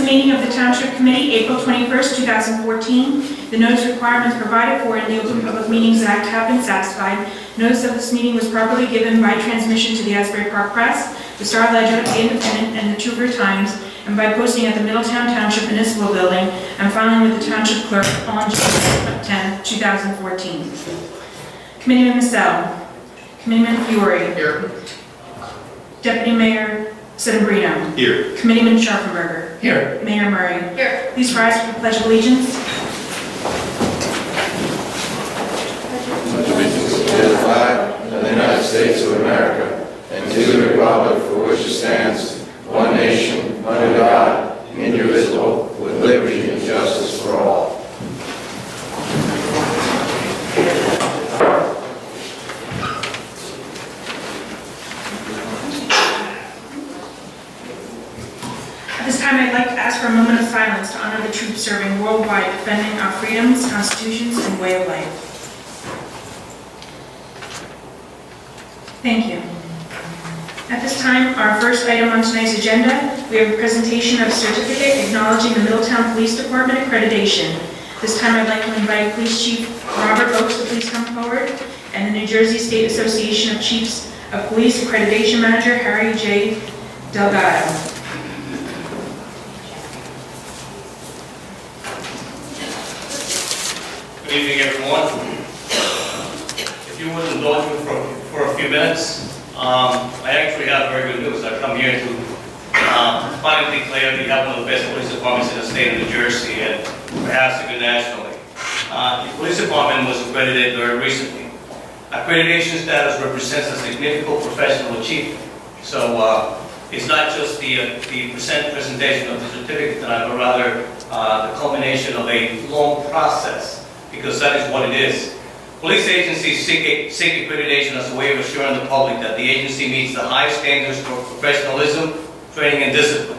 meeting of the Township Committee, April 21st, 2014. The notice requirements provided for in the Open Public Meetings Act have been satisfied. Notice of this meeting was properly given by transmission to the Asbury Park Press, the Star Ledger, the Independent, and the Tuber Times, and by posting at the Middletown Township Municipal Building and filing with the Township Clerk on June 10, 2014. Committeeman Massell. Committeeman Fiore. Here. Deputy Mayor Sedembrino. Here. Committeeman Scharfenberger. Here. Mayor Murray. Here. Please rise for the Pledge of Allegiance. Pledge allegiance to the flag of the United States of America and to the republic for which it stands, one nation, under God, indivisible, with liberty and justice for all. At this time, I'd like to ask for a moment of silence to honor the troops serving worldwide, defending our freedoms, constitutions, and way of life. Thank you. At this time, our first item on tonight's agenda, we have a presentation of certificate acknowledging the Middletown Police Department accreditation. This time, I'd like to invite Police Chief Robert Oakes to please come forward, and the New Jersey State Association of Chiefs of Police Accreditation Manager Harry J. Delgado. Good evening, everyone. If you would indulge me for a few minutes, I actually have very good news. I've come here to finally declare that we have one of the best police departments in the state of New Jersey and perhaps even nationally. The police department was accredited very recently. Accreditation status represents a significant professional achievement. So it's not just the presentation of the certificate tonight, but rather the culmination of a long process, because that is what it is. Police agencies seek accreditation as a way of assuring the public that the agency meets the highest standards for professionalism, training, and discipline.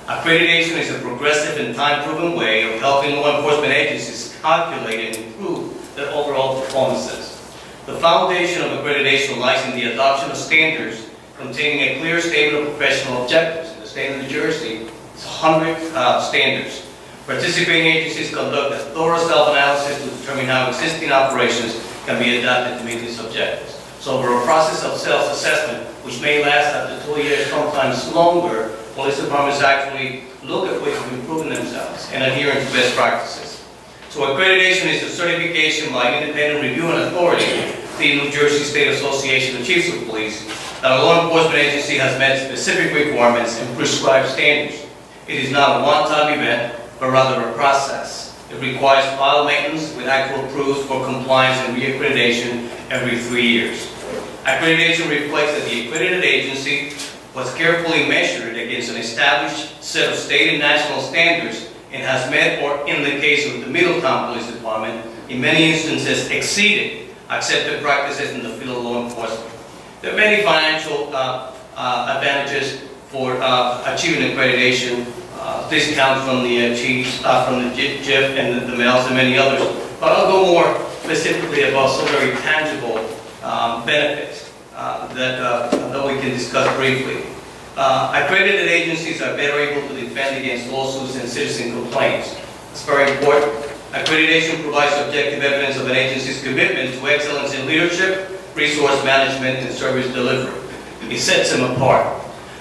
Accreditation is a progressive and time-proven way of helping law enforcement agencies calculate and improve their overall performances. The foundation of accreditation lies in the adoption of standards containing a clear statement of professional objectives. In the state of New Jersey, it's 100 standards. Participating agencies conduct a thorough self-analysis to determine how existing operations can be adapted to meet these objectives. So over a process of self-assessment, which may last up to 2 years, sometimes longer, police departments actually look at ways of improving themselves and adhering to best practices. So accreditation is a certification by an independent review and authority, the New Jersey State Association of Chiefs of Police, that a law enforcement agency has met specific requirements and prescribed standards. It is not a one-time event, but rather a process. It requires file maintenance with actual proofs for compliance and reaccreditation every 3 years. Accreditation reflects that the accredited agency was carefully measured against an established set of state and national standards and has met, or in the case of the Middletown Police Department, in many instances exceeded accepted practices in the field of law enforcement. There are many financial advantages for achieving accreditation. Discounts from the chiefs, from the JIF and the males and many others. But I'll go more specifically about some very tangible benefits that we can discuss briefly. Accredited agencies are better able to defend against lawsuits and citizen complaints. It's very important. Accreditation provides objective evidence of an agency's commitment to excellence in leadership, resource management, and service delivery. It sets them apart.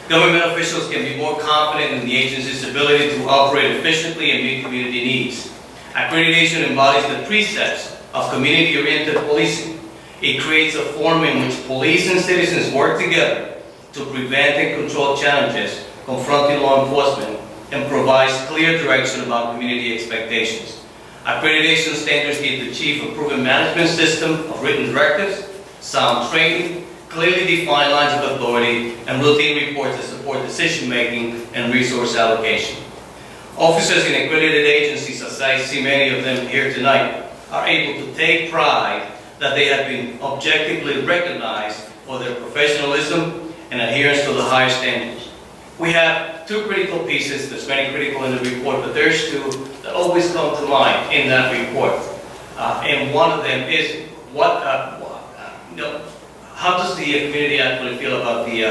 Government officials can be more confident in the agency's ability to operate efficiently and meet community needs. Accreditation embodies the precepts of community-oriented policing. It creates a forum in which police and citizens work together to prevent and control challenges confronting law enforcement and provides clear direction about community expectations. Accreditation standards give the chief a proven management system of written directives, sound training, clearly defined lines of authority, and routine reports that support decision-making and resource allocation. Officers in accredited agencies, as I see many of them here tonight, are able to take pride that they have been objectively recognized for their professionalism and adherence to the highest standards. We have two critical pieces. There's many critical in the report, but there's two that always come to mind in that report. And one of them is how does the community actually feel about the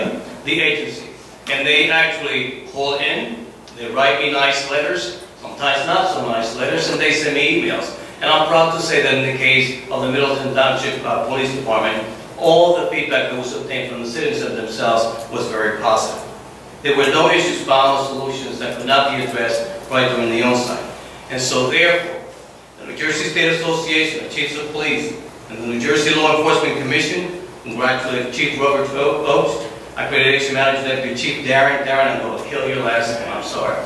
agency? And they actually call in, They write me nice letters, sometimes not so nice letters, and they send me emails. And I'm proud to say that in the case of the Middleton Township Police Department, all the feedback that was obtained from the citizens themselves was very positive. There were no issues found or solutions that could not be addressed right during the on-site. And so therefore, the New Jersey State Association of Chiefs of Police and the New Jersey Law Enforcement Commission congratulate Chief Robert Oates, Accreditation Manager Deputy Chief Darren, I'm going to kill your last name, I'm sorry.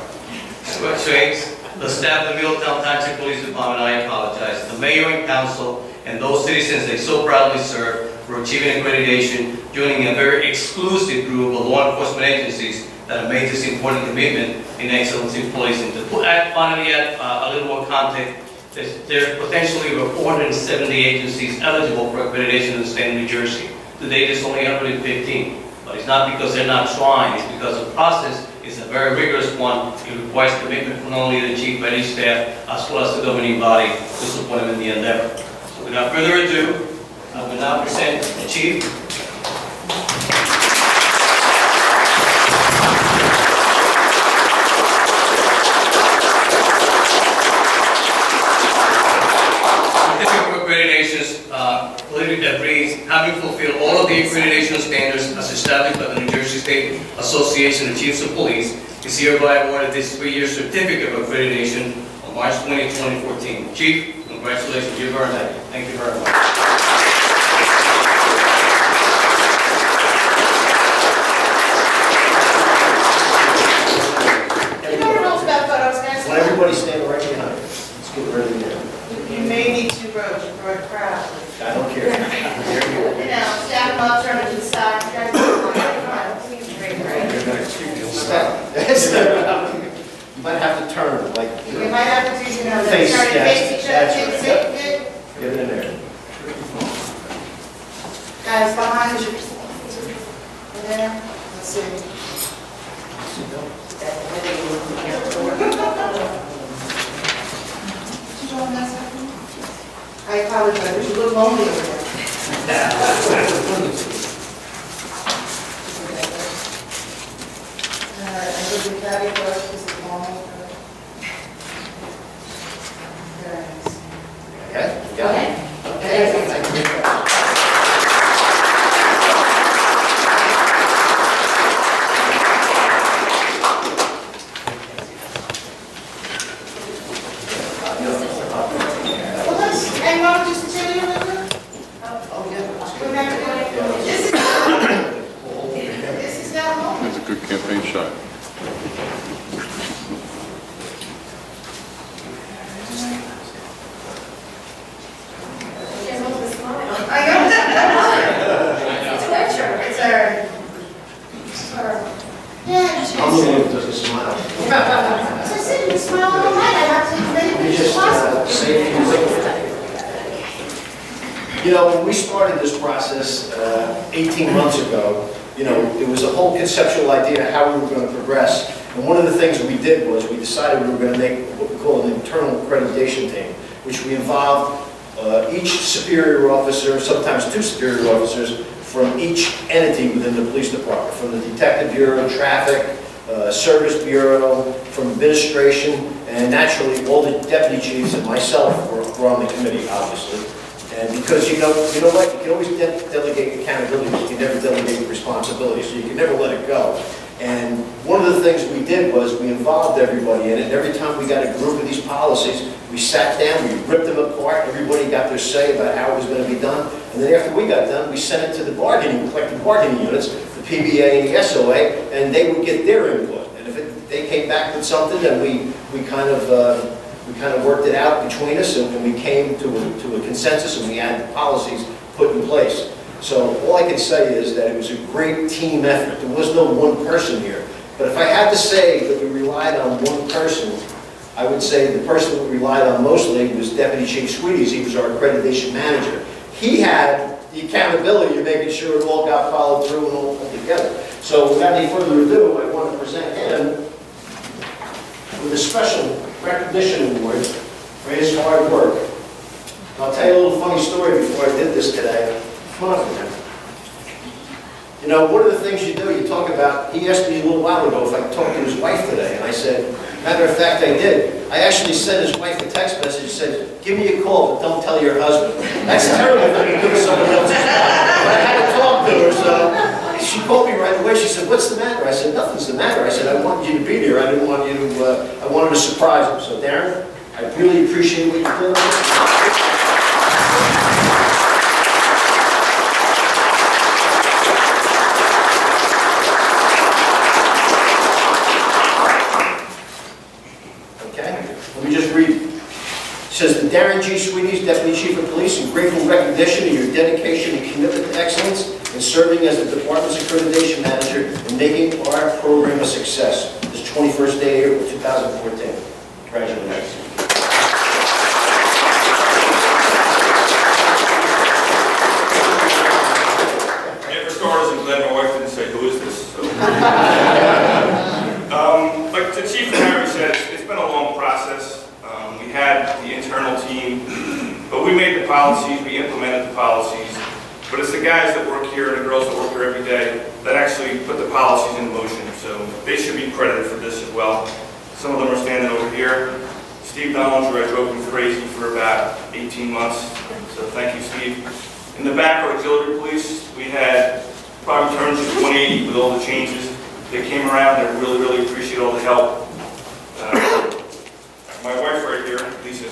The staff of the Middletown Township Police Department, I apologize, the mayor and council, and those citizens they so proudly serve for achieving accreditation, joining a very exclusive group of law enforcement agencies that have made this important commitment in excellence in policing. To finally add a little more context, there are potentially over 470 agencies eligible for accreditation in the state of New Jersey. Today, there's only 115. But it's not because they're not trying, it's because the process is a very rigorous one. It requires commitment from not only the chief, but his staff, as well as the governing body to support him in the endeavor. So without further ado, I will now present the chief. Certificate of accreditations, clearly that reads, having fulfilled all of the accreditation standards as established by the New Jersey State Association of Chiefs of Police, is hereby awarded this 3-year certificate of accreditation on March 20, 2014. Chief, congratulations, you've earned that. Thank you very much. When everybody stand right behind it. Let's get ready to go. You may need two rows for a crowd. I don't care. You know, stack them up, turn them to the side. You guys come on. Step. You might have to turn, like, You might have to do, you know, Face, turn and yes, face each that's other. right. Sit, get it in there. guys, behind you. Over there. Let's see. I apologize, you look lonely over there. I give you Patty first, this is lonely. Very nice. Okay? You got it? Okay. Thank you. Well, let's, and why don't you just continue with it? Oh, yeah. We're not gonna- This is not home. That's a good campaign shot. I got that. It's our, yeah, I'm the one who doesn't smile. as I said, you smile all night, I have to make You it just possible. say You know, when we started this process 18 months ago, you know, it was a whole conceptual idea how we were going to progress. And one of the things we did was we decided we were going to make what we call an internal accreditation team, which we involved each superior officer, sometimes 2 superior officers, from each entity within the police department, from the detective bureau, traffic, service bureau, from administration, and naturally all the deputy chiefs and myself were on the committee, obviously. And because you know what, you can always delegate accountability, but you can never delegate responsibility, so you can never let it go. And one of the things we did was we involved everybody in it, and every time we got a group of these policies, we sat down, we ripped them apart, everybody got their say about how it was going to be done, and then after we got done, we sent it to the collective bargaining units, the PBA and the SOA, and they would get their input. And if they came back with something, then we kind of worked it out between us, and we came to a consensus, and we had policies put in place. So all I can say is that it was a great team effort. There was no one person here. But if I had to say that we relied on one person, I would say the person we relied on mostly was Deputy Chief Sweeties. He was our accreditation manager. He had the accountability of making sure it all got followed through and all put together. So without any further ado, I want to present him with a special recognition award for his hard work. And I'll tell you a little funny story before I did this today. Come on up, man. You know, one of the things you do, you talk about, he asked me a little while ago if I talked to his wife today, and I said, matter of fact, I did. I actually sent his wife a text message, said, give me a call, but don't tell your husband. That's terrible when you do to someone else's wife. But I had to talk to her, so she called me right away. She said, what's the matter? I said, nothing's the matter. I said, I wanted you to be there. I didn't want you to, I wanted to surprise him. So Darren, I really appreciate what you're doing. Let me just read. It says, the Darren G. Sweeney's Deputy Chief of Police, in grateful recognition of your dedication and commitment to excellence in serving as the department's accreditation manager and making our program a success. This 21st day of April 2014. Congratulations. For starters, I'm glad my wife didn't say, who is this? So. Like the Chief and Harry said, it's been a long process. We had the internal team, but we made the policies, we implemented the policies. But it's the guys that work here and the girls that work here every day that actually put the policies in motion. So they should be credited for this as well. Some of them are standing over here. Steve Dollinger, I drove him crazy for about 18 months. So thank you, Steve. In the back, our auxiliary police, we had probably turned to 180 with all the changes. They came around, I really, really appreciate all the help. My wife right here, Lisa.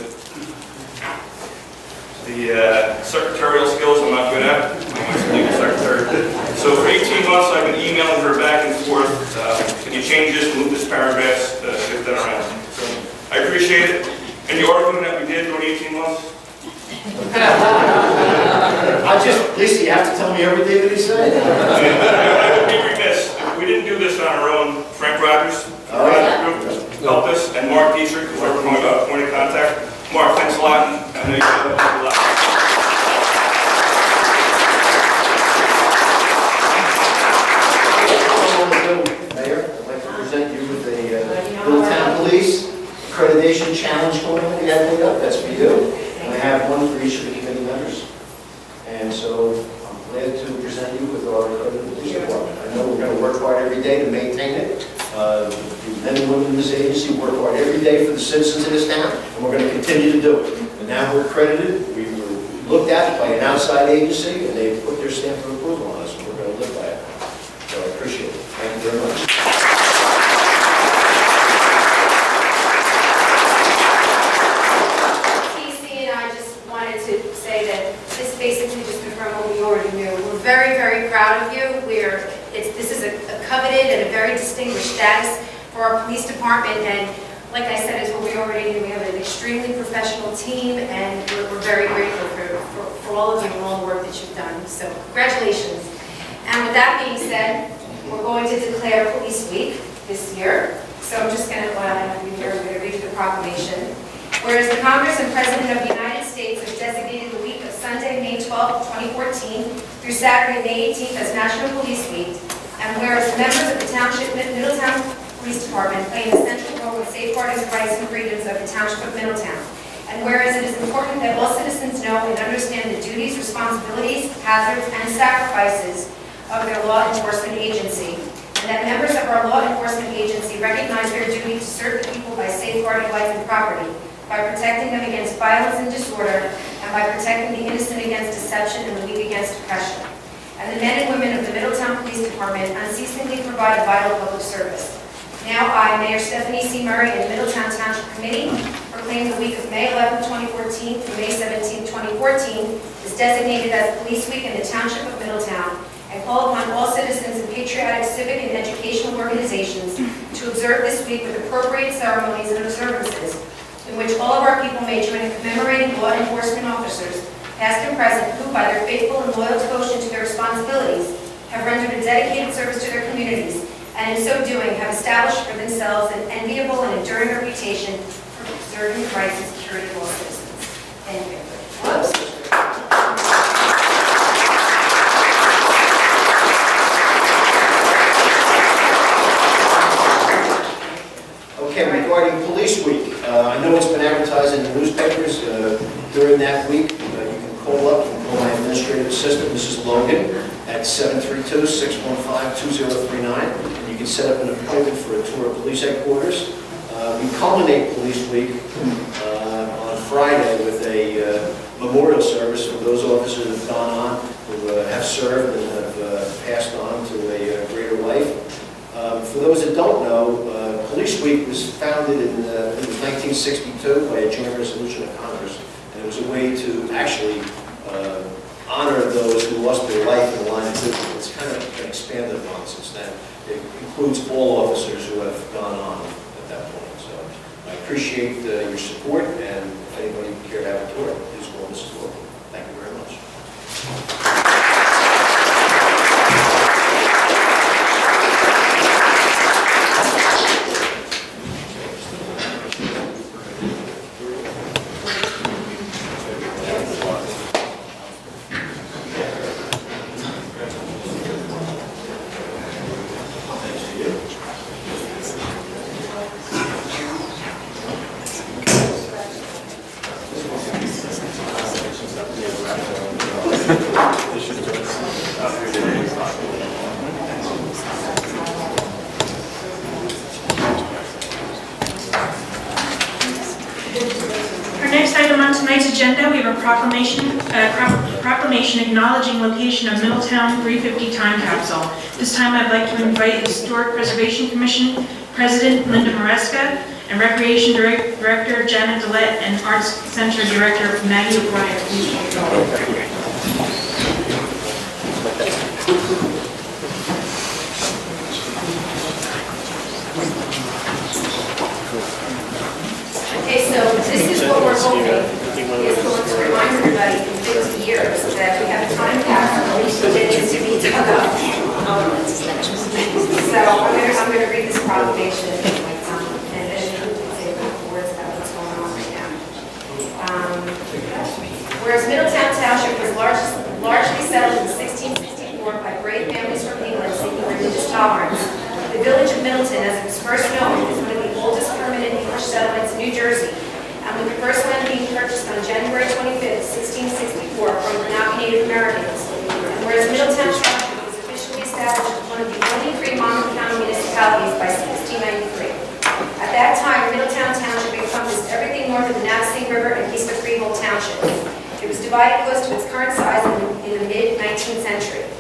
The secretarial skills I'm not good at. My wife's a legal secretary. So for 18 months I've been emailing her back and forth. Can you change this, move this paragraph, shift that around. So I appreciate it. And the argument that we did during 18 months, Lisa, you have to tell me everything that he said. I would be remiss. If we didn't do this on our own. Frank Rogers, helped us, and Mark Dietrich, who's our point of contact. Mark, thanks a lot. I know you helped us a lot. Mayor, I'd like to present you with the Middletown Police Accreditation Challenge going on. You have to look up, that's for you. And I have one for each of the committee members. And so I'm glad to present you with our accredited police department. I know we're going to work hard every day to maintain it. The men and women in this agency work hard every day for the citizens of this town, and we're going to continue to do it. And now we're accredited. We were looked at by an outside agency, and they put their stamp of approval on us, and we're going to live by it. So I appreciate it. Thank you very much. TC and I just wanted to say that this basically just confirmed what we already knew. We're very, very proud of you. This is a coveted and a very distinguished status for our police department, and like I said, it's what we already knew. We have an extremely professional team, and we're very grateful for all of you and all the work that you've done. So congratulations. And with that being said, we're going to declare Police Week this year. So I'm just going to, read the proclamation. Whereas the Congress and President of the United States have designated the week of Sunday, May 12, 2014 through Saturday, May 18th as National Police Week, and whereas the members of the Township Middletown Police Department play an essential role in safeguarding the rights and freedoms of the Township of Middletown, and whereas it is important that all citizens know and understand the duties, responsibilities, hazards, and sacrifices of their law enforcement agency, and that members of our law enforcement agency recognize their duty to serve the people by safeguarding life and property, by protecting them against violence and disorder, and by protecting the innocent against deception and the weak against oppression. And the men and women of the Middletown Police Department unceasingly provide a vital public service. Now I, Mayor Stephanie C. Murray, and the Middletown Township Committee proclaim the week of May 11, 2014 through May 17, 2014 is designated as Police Week in the Township of Middletown, and call upon all citizens and patriotic civic and educational organizations to observe this week with appropriate ceremonies and observances, in which all of our people may join in commemorating law enforcement officers, past and present, who, by their faithful and loyal devotion to their responsibilities, have rendered a dedicated service to their communities, and in so doing have established for themselves an enviable and enduring reputation for preserving the rights and security of all citizens. Thank you. Okay, regarding Police Week, I know it's been advertised in the newspapers during that week. You can call up and call my administrative assistant, Mrs. Logan. at 732-615-2039. And you can set up an appointment for a tour of police headquarters. We culminate Police Week on Friday with a memorial service for those officers that have gone on, who have served and have passed on to a greater life. For those that don't know, Police Week was founded in 1962 by a joint resolution of Congress, and it was a way to actually honor those who lost their life in the line of duty. It's kind of been expanded upon since then. It includes all officers who have gone on at that point. So I appreciate your support, and if anybody would care to have a tour, please call Mrs. Wilkie. Thank you very much. Our next item on tonight's agenda, we have a proclamation acknowledging location of Middletown 350 time capsule. This time I'd like to invite Historic Preservation Commission President Linda Maresca and Recreation Director Janet Dillette and Arts Center Director Maggie O'Brien. Okay, so this is what we're hoping is going to remind everybody in 50 years that we have a time capsule that needs to be dug up. So I'm going to read this proclamation and then say a couple words about what's going on right now. Whereas Middletown Township was largely settled in 1664 by brave families from England seeking religious tolerance, the village of Middleton, as it was first known, is one of the oldest permanent English settlements in New Jersey, and with the first land being purchased on January 25th, 1664 from the now Native Americans. And whereas Middletown Township was officially established as one of the only 3 Monmouth County municipalities by 1693. At that time, Middletown Township encompassed everything north of the Navesink River and east of Freehold Township. It was divided close to its current size in the mid-19th century.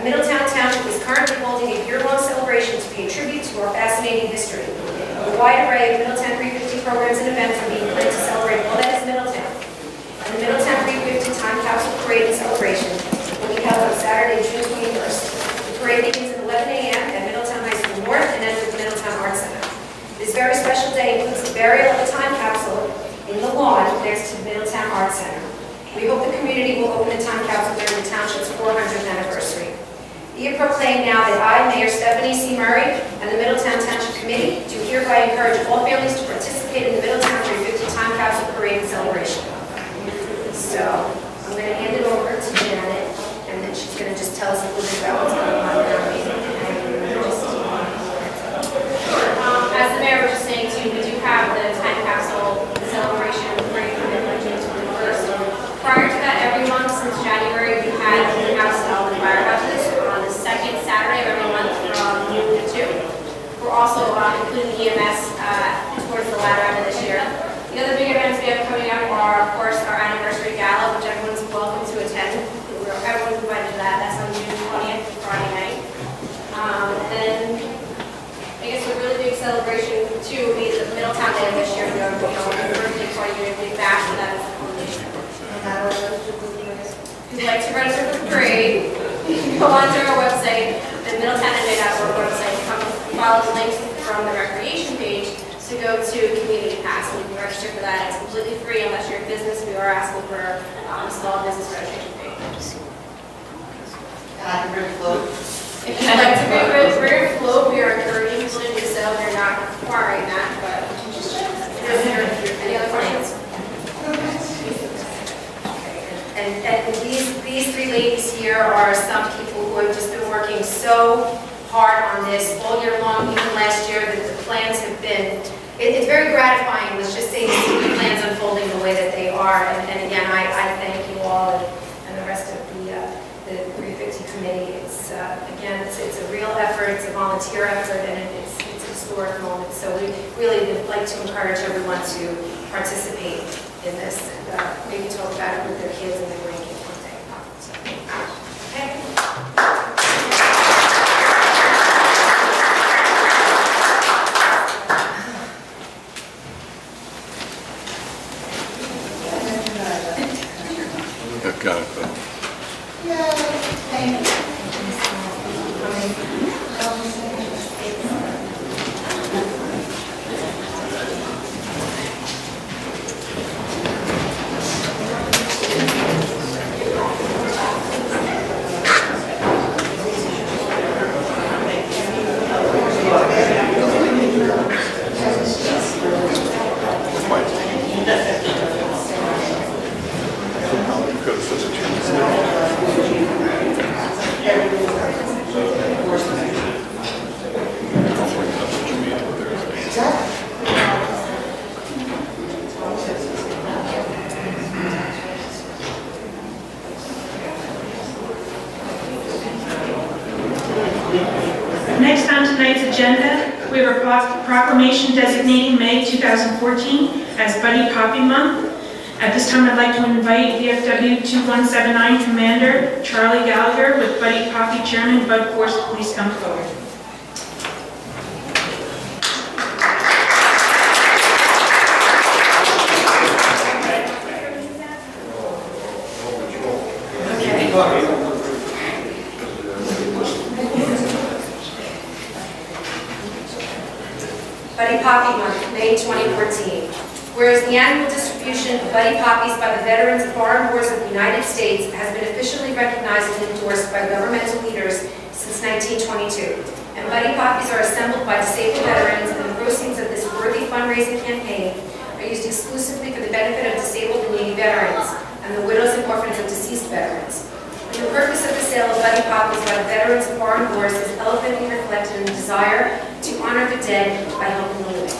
Middletown Township is currently holding a year-long celebration to pay tribute to our fascinating history. A wide array of Middletown 350 programs and events are being planned to celebrate all that is Middletown. And the Middletown 350 Time Capsule Parade and Celebration will be held on Saturday, June 21st. The parade begins at 11 a.m. at Middletown High School North and ends at the Middletown Arts Center. This very special day includes the burial of the time capsule in the lawn next to the Middletown Arts Center. We hope the community will open the time capsule during the Township's 400th anniversary. Be it proclaimed now that I, Mayor Stephanie C. Murray, and the Middletown Township Committee do hereby encourage all families to participate in the Middletown 350 Time Capsule Parade and Celebration. So, I'm going to hand it over to Janet, and then she's going to just tell us a little bit about what's going on now. As the mayor was just saying too, we do have the time capsule celebration parade commitment to the first. Prior to that, every month since January, we had the house and all the firehouses on the second Saturday of every month from noon to 2. We're also including EMS towards the latter end of this year. The other big events we have coming up are, of course, our anniversary gala, which everyone's welcome to attend. Everyone's invited to that. That's on June 20th, Friday night. And I guess a really big celebration too will be the Middletown Day this year. We are a birthday party, a big bash for that. If you'd like to register for the parade, you can go onto our website, the middletownma.org website, follow the links from the recreation page to go to Community Pass, and you can register for that. It's completely free unless you're a business. We are asking for a small business registration fee. If you'd like to bring a float, we are encouraging people to do so. We're not requiring that, but any other questions? And these 3 ladies here are some people who have just been working so hard on this all year long, even last year, that the plans have been, it's very gratifying, let's just say, to see the plans unfolding the way that they are. And again, I thank you all and the rest of the 350 committee committee. It's, again, it's a real effort, it's a volunteer effort, and it's a historic moment. So we really would like to encourage everyone to participate in this and maybe talk about it with their kids and their grandkids one day. So, okay. Next on tonight's agenda, we have a proclamation designating May 2014 as Buddy Poppy Month. At this time, I'd like to invite VFW 2179 Commander Charlie Gallagher with Buddy Poppy Chairman Bud Force to please come forward. Buddy Poppy Month, May 2014. Whereas the annual distribution of Buddy Poppies by the Veterans of Foreign Wars of the United States has been officially recognized and endorsed by governmental leaders since 1922. And Buddy Poppies are assembled by disabled veterans, and the proceeds of this worthy fundraising campaign are used exclusively for the benefit of disabled and needy veterans and the widows and orphans of deceased veterans. And the purpose of the sale of Buddy Poppies by the Veterans of Foreign Wars is eloquently reflected in the desire to honor the dead by helping the living.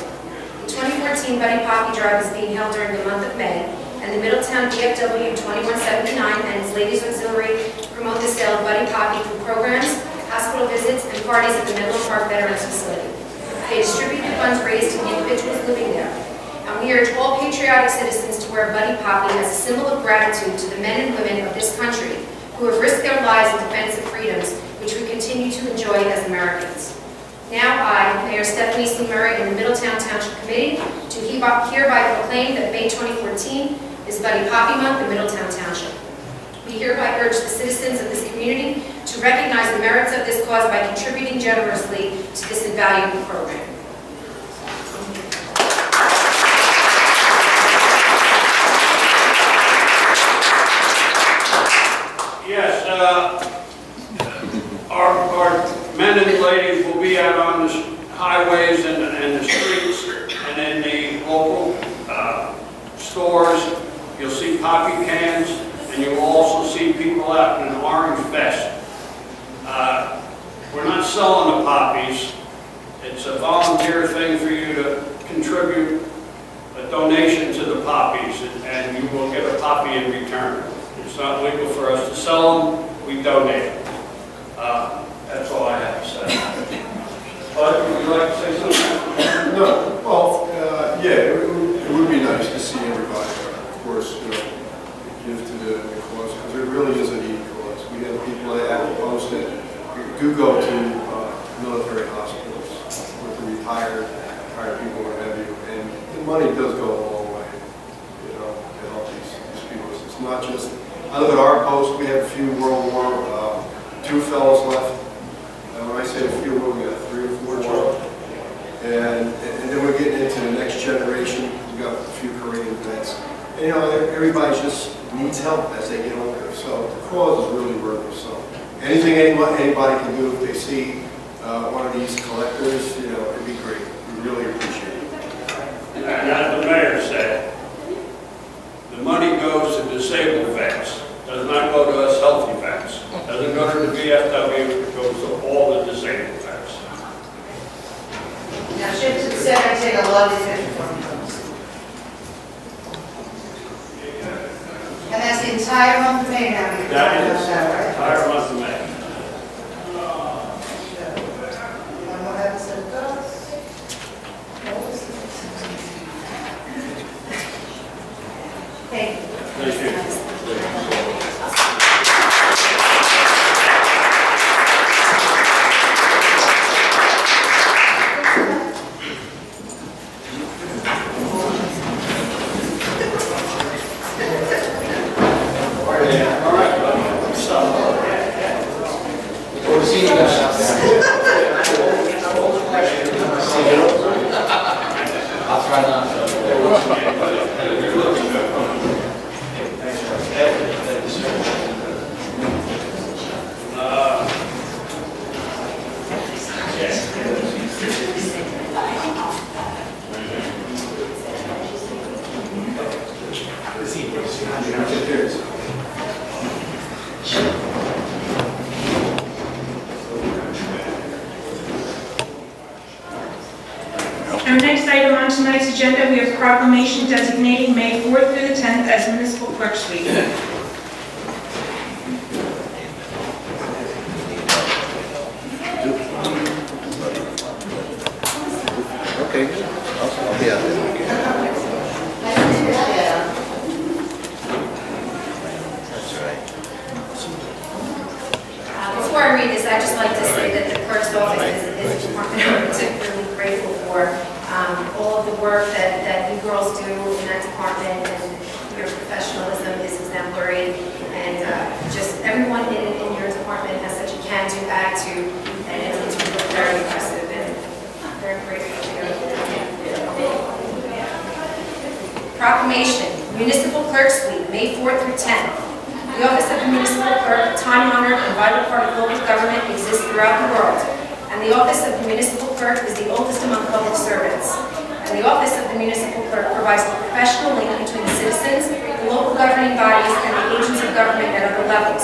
The 2014 Buddy Poppy Drive is being held during the month of May, and the Middletown VFW 2179 and its Ladies Auxiliary promote the sale of Buddy Poppy through programs, hospital visits, and parties at the Menlo Park Veterans Facility. They distribute the funds raised to the individuals living there. And we urge all patriotic citizens to wear Buddy Poppy as a symbol of gratitude to the men and women of this country who have risked their lives in defense of freedoms which we continue to enjoy as Americans. Now I, Mayor Stephanie C. Murray, and the Middletown Township Committee, do hereby proclaim that May 2014 is Buddy Poppy Month in Middletown Township. We hereby urge the citizens of this community to recognize the merits of this cause by contributing generously to this invaluable program. Yes, our men and ladies will be out on the highways and the streets and in the local stores. You'll see poppy cans, and you'll also see people out in an orange vest. We're not selling the poppies. It's a volunteer thing for you to contribute a donation to the poppies, and you will get a poppy in return. It's not legal for us to sell them, we donate them. That's all I have to say. Bud, would you like to say something? No, well, yeah, it would be nice to see everybody, of course, give to the cause, because it really is a needy cause. We have people that have posted, do go to military hospitals with the retired people, what have you, and the money does go a long way, to help these people. It's not just, I look at our post, we have a few World War II fellows left. When I say a few, we got 3 or 4 children. And then we're getting into the next generation. We got a few Korean vets. And, everybody just needs help as they get older. So the cause is really worthy. So anything anybody can do if they see one of these collectors, it'd be great. We really appreciate it. And as the mayor said, the money goes to disabled vets. Does not go to us healthy vets. Doesn't go to the VFW, it goes to all the disabled vets. Now, shift to the center and take a lovely picture for me. And that's the entire month of May now. That is the entire month of May. Our next item on tonight's agenda, we have proclamation designating May 4th through the 10th as Municipal Clerk's Week. Okay, I'll be out there. That's right. Before I read this, I'd just like to say that the clerk's office is a department I'm particularly grateful for. All of the work that you girls do in that department and your professionalism is exemplary. And just everyone in your department has such a can-do attitude, and it's really very impressive and very grateful to you. Proclamation, Municipal Clerk's Week, May 4th through 10th. The office of the municipal clerk, a time-honored and vital part of local government, exists throughout the world. And the office of the municipal clerk is the oldest among public servants. And the office of the municipal clerk provides the professional link between the citizens, the local governing bodies, and the agents of government at other levels.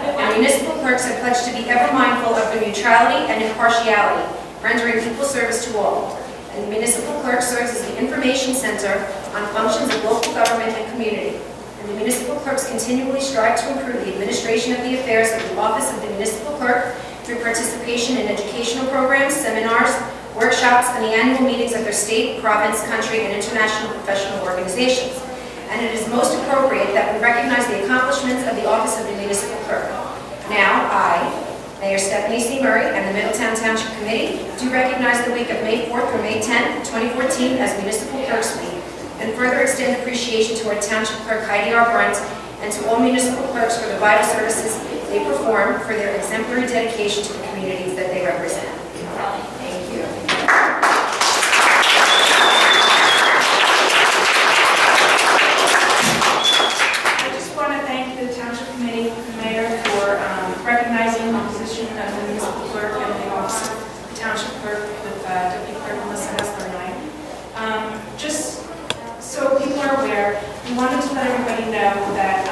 And municipal clerks are pledged to be ever mindful of their neutrality and impartiality, rendering equal service to all. And the municipal clerk serves as the information center on functions of local government and community. And the municipal clerks continually strive to improve the administration of the affairs of the office of the municipal clerk through participation in educational programs, seminars, workshops, and the annual meetings of their state, province, country, and international professional organizations. And it is most appropriate that we recognize the accomplishments of the office of the municipal clerk. Now, I, Mayor Stephanie C. Murray, and the Middletown Township Committee do recognize the week of May 4th through May 10th, 2014 as Municipal Clerks Week, and further extend appreciation to our Township Clerk Heidi R. Brunt and to all municipal clerks for the vital services they perform for their exemplary dedication to the communities that they represent. Thank you. I just want to thank the Township Committee, the Mayor, for recognizing the position of the Municipal Clerk and the Office of the Township Clerk with Deputy Clerk Melissa Hessler and I. Just so people are aware, we wanted to let everybody know that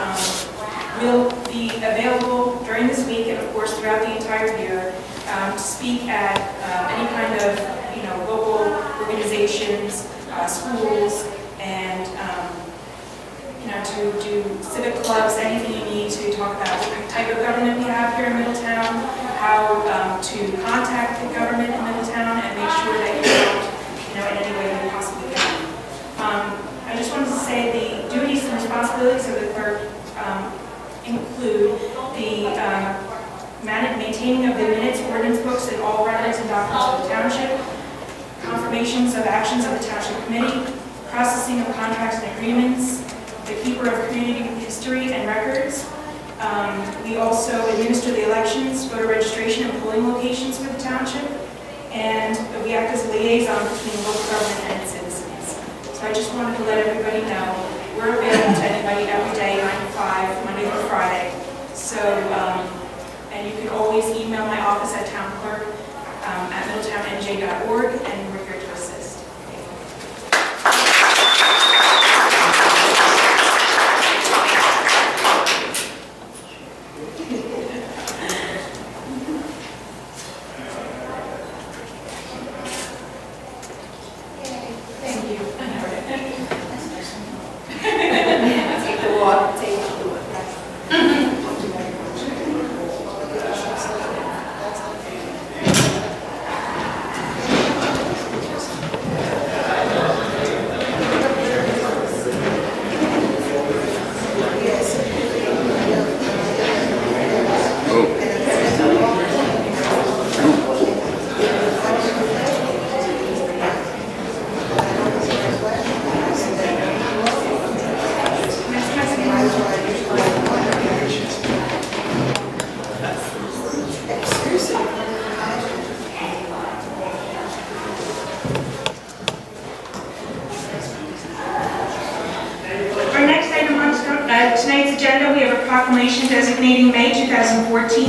we'll be available during this week and of course throughout the entire year to speak at any kind of local organizations, schools, and to do civic clubs, anything you need to talk about what type of government we have here in Middletown, how to contact the government in Middletown and make sure that you're helped in any way you possibly can. I just wanted to say the duties and responsibilities of the clerk include the maintaining of the minutes, ordinance books, and all records and documents of the township, confirmations of actions of the township committee, processing of contracts and agreements, the keeper of community history and records. We also administer the elections, voter registration, and polling locations for the township, and we act as a liaison between local government and its citizens. So I just wanted to let everybody know we're available to anybody every day, 9 to 5, Monday through Friday. So, and you can always email my office at townclerk@middletownNJ.org, and we're here to assist. Thank you. Take the walk, take the walk. tonight's agenda, we have a proclamation designating May 2014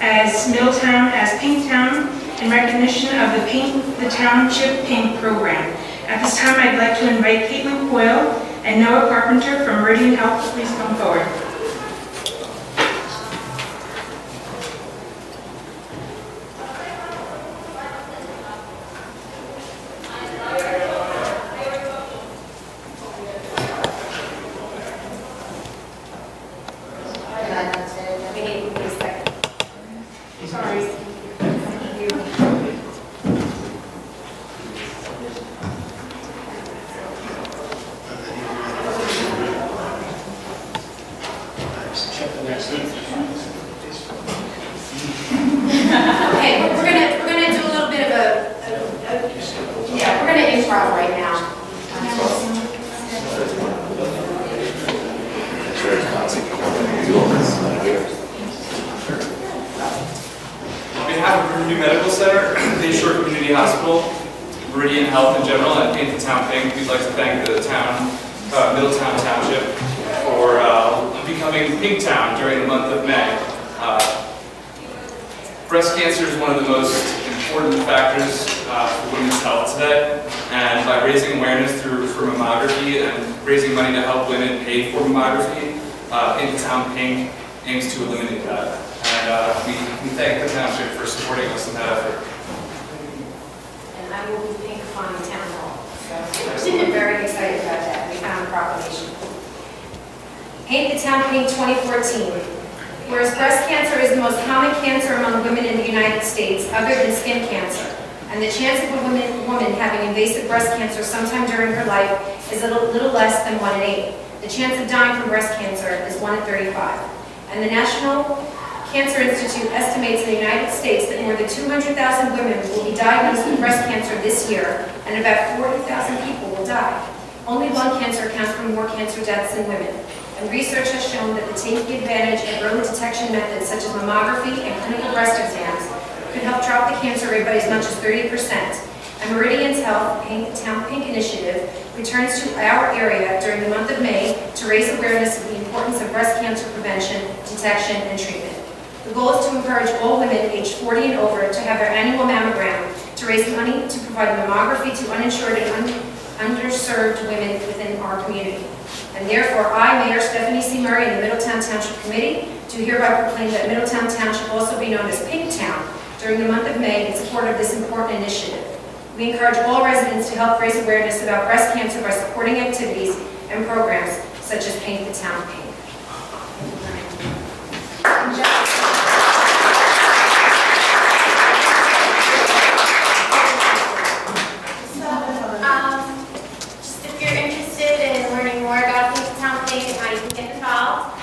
as Middletown as Pink Town in recognition of the Township Pink program. At this time, I'd like to invite Caitlin Coyle and Noah Carpenter from Meridian Health to please come forward. Okay, we're gonna do a little bit of we're gonna improv right now. On behalf of Riverview Medical Center, Bayshore Community Hospital, Meridian Health in general, and Paint the Town Pink, we'd like to thank the town, Middletown Township, for becoming Pink Town during the month of May. Breast cancer is one of the most important factors for women's health today, and by raising awareness for mammography and raising money to help women pay for mammography, Paint the Town Pink aims to eliminate that. And we thank the township for supporting us in that effort. And I will be pink on the town hall. So we're very excited about that. We found a proclamation. Paint the Town Pink 2014. Whereas breast cancer is the most common cancer among women in the United States, other than skin cancer, and the chance of a woman having invasive breast cancer sometime during her life is a little less than 1 in 8. The chance of dying from breast cancer is 1 in 35. And the National Cancer Institute estimates in the United States that more than 200,000 women will be diagnosed with breast cancer this year, and about 40,000 people will die. Only lung cancer accounts for more cancer deaths than women. And research has shown that the taking advantage of early detection methods such as mammography and clinical breast exams could help drop the cancer rate by as much as 30%. And Meridian's Health Town Pink initiative returns to our area during the month of May to raise awareness of the importance of breast cancer prevention, detection, and treatment. The goal is to encourage all women aged 40 and over to have their annual mammogram to raise money to provide mammography to uninsured and underserved women within our community. And therefore, I, Mayor Stephanie C. Murray, and the Middletown Township Committee, do hereby proclaim that Middletown Township also be known as Pink Town during the month of May in support of this important initiative. We encourage all residents to help raise awareness about breast cancer by supporting activities and programs such as Paint the Town Pink. Just if you're interested in learning more about Paint the Town Pink and how you can get involved, you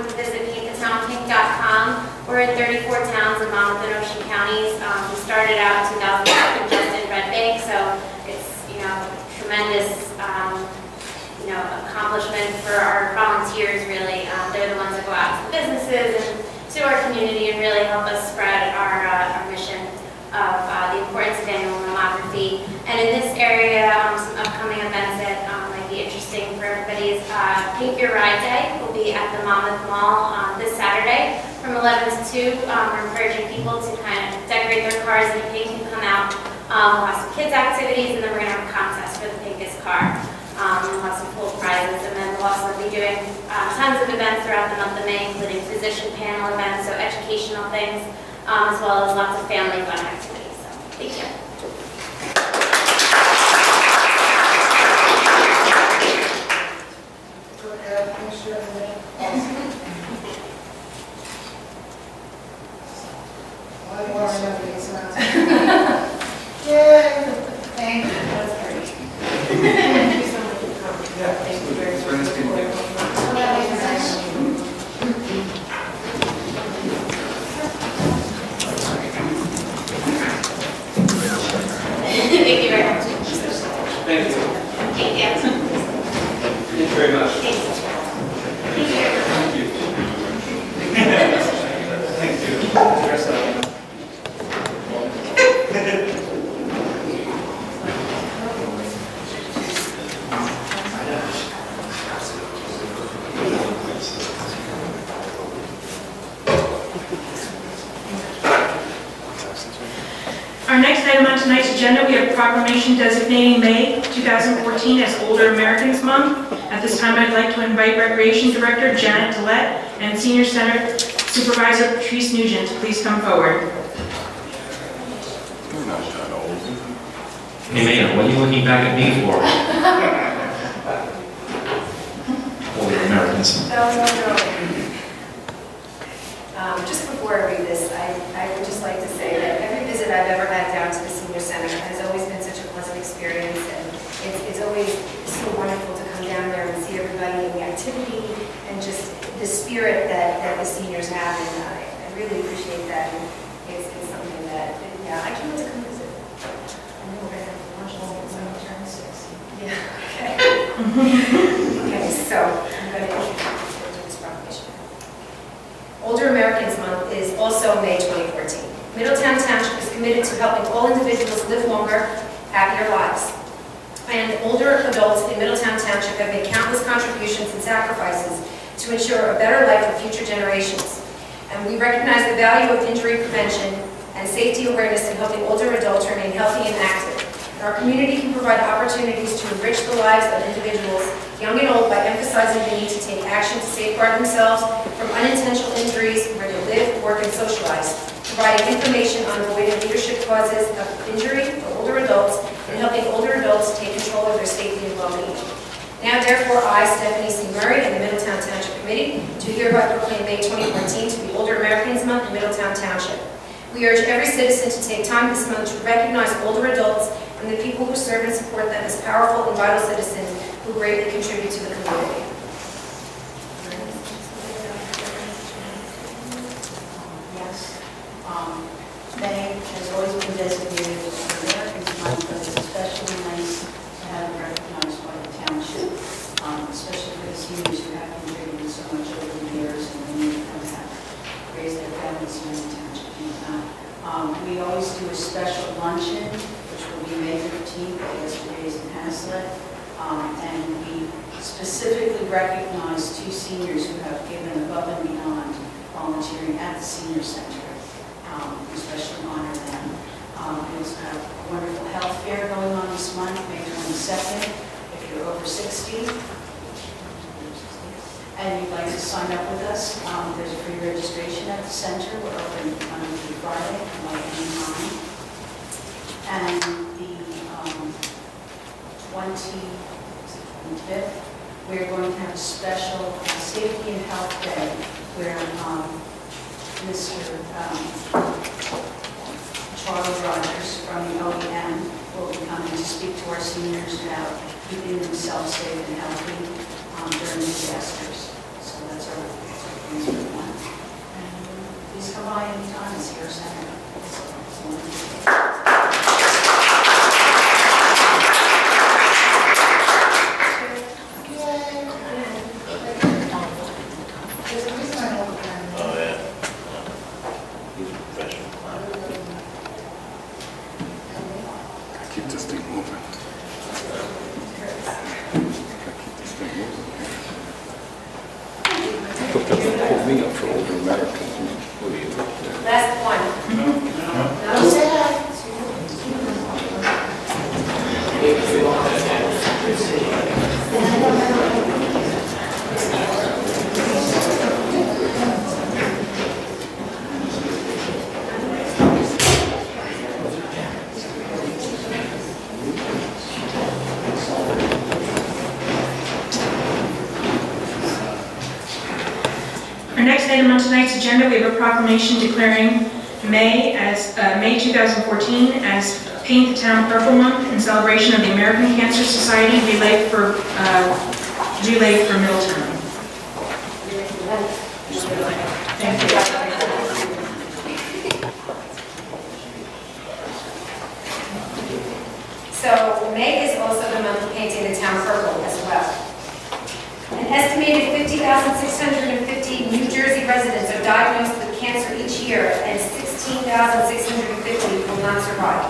can visit paintthetownpink.com. We're in 34 towns in Monmouth and Ocean counties. We started out in 2007 just in Red Bank, so it's tremendous accomplishment for our volunteers. Really, they're the ones that go out to the businesses and to our community and really help us spread our mission of the importance of annual mammography. And in this area, some upcoming events that might be interesting for everybody is Paint Your Ride Day will be at the Monmouth Mall this Saturday from 11 to 2. We're encouraging people to kind of decorate their cars in pink and come out. We'll have some kids' activities, and then we're going to have a contest for the pinkest car. We'll have some cool prizes, and then we'll also be doing tons of events throughout the month of May, including physician panel events, so educational things, as well as lots of family fun activities. So, thank you. Yay, thank you. Thank you very much. Thank you. Thank you. Thank you very much. Thank you. Thank you. Thank you. Dress up. agenda, we have proclamation designating May 2014 as Older Americans Month. At this time, I'd like to invite Recreation Director Janet Tillett and Senior Center Supervisor Patrice Nugent to please come forward. Hey man, what are you looking back at me for? Older Americans. No. Just before I read this, I would just like to say that every visit I've ever had down to the senior center has always been such a pleasant experience, and it's always so wonderful to come down there and see everybody and the activity and just the spirit that the seniors have, and I really appreciate that. And it's something that, yeah, I can't wait to come visit. I know we're gonna have lunch when we turn 6. Yeah, okay. Okay, so I'm going to do this proclamation. Older Americans Month is also May 2014. Middletown Township is committed to helping all individuals live longer, happier lives. And older adults in Middletown Township have made countless contributions and sacrifices to ensure a better life for future generations. And we recognize the value of injury prevention and safety awareness in helping older adults remain healthy and active. Our community can provide opportunities to enrich the lives of individuals, young and old, by emphasizing the need to take action to safeguard themselves from unintentional injuries where they live, work, and socialize, providing information on avoiding leadership causes of injury for older adults, and helping older adults take control of their safety and well-being. Now, therefore, I, Stephanie C. Murray, and the Middletown Township Committee, do hereby proclaim May 2014 to be Older Americans Month in Middletown Township. We urge every citizen to take time this month to recognize older adults and the people who serve and support them as powerful and vital citizens who greatly contribute to the community. Yes. May has always been designated as Americans Month, but it's especially nice to have it recognized by the township, especially for the seniors who have contributed so much over the years and many of them have raised their families here in the township. We always do a special luncheon, which will be May 15th at yesterday's in Hazlet, and we specifically recognize 2 seniors who have given above and beyond volunteering at the senior center. We especially honor them. We also have a wonderful health fair going on this month, May 22nd. If you're over 60 and you'd like to sign up with us, there's a free registration at the center. We're open Monday through Friday, like any time. And the 25th, we're going to have a special safety and health day where Mr. Charlie Rogers from the OEM will be coming to speak to our seniors about keeping themselves safe and healthy during disasters. So that's our things for the month. And please come by anytime. It's here center. Oh, yeah. He's a professional. Keep this thing moving. Pull me up for Older Americans. What do you think? Last one. No, say hi. Our next item on tonight's agenda, we have a proclamation declaring May 2014 as Paint the Town Purple Month in celebration of the American Cancer Society Relay for Middletown. Thank you. So May is also the month of painting the town purple as well. An estimated 50,650 New Jersey residents are diagnosed with cancer each year, and 16,650 will not survive.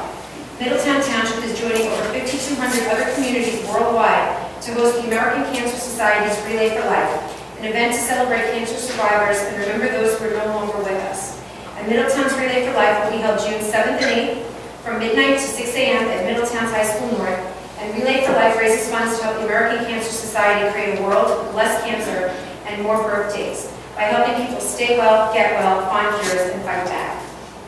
Middletown Township is joining over 5,200 other communities worldwide to host the American Cancer Society's Relay for Life, an event to celebrate cancer survivors and remember those who are no longer with us. And Middletown's Relay for Life will be held June 7th and 8th from midnight to 6 a.m. at Middletown's High School North, and Relay for Life raises funds to help the American Cancer Society create a world with less cancer and more birth dates by helping people stay well, get well, find cures, and fight back.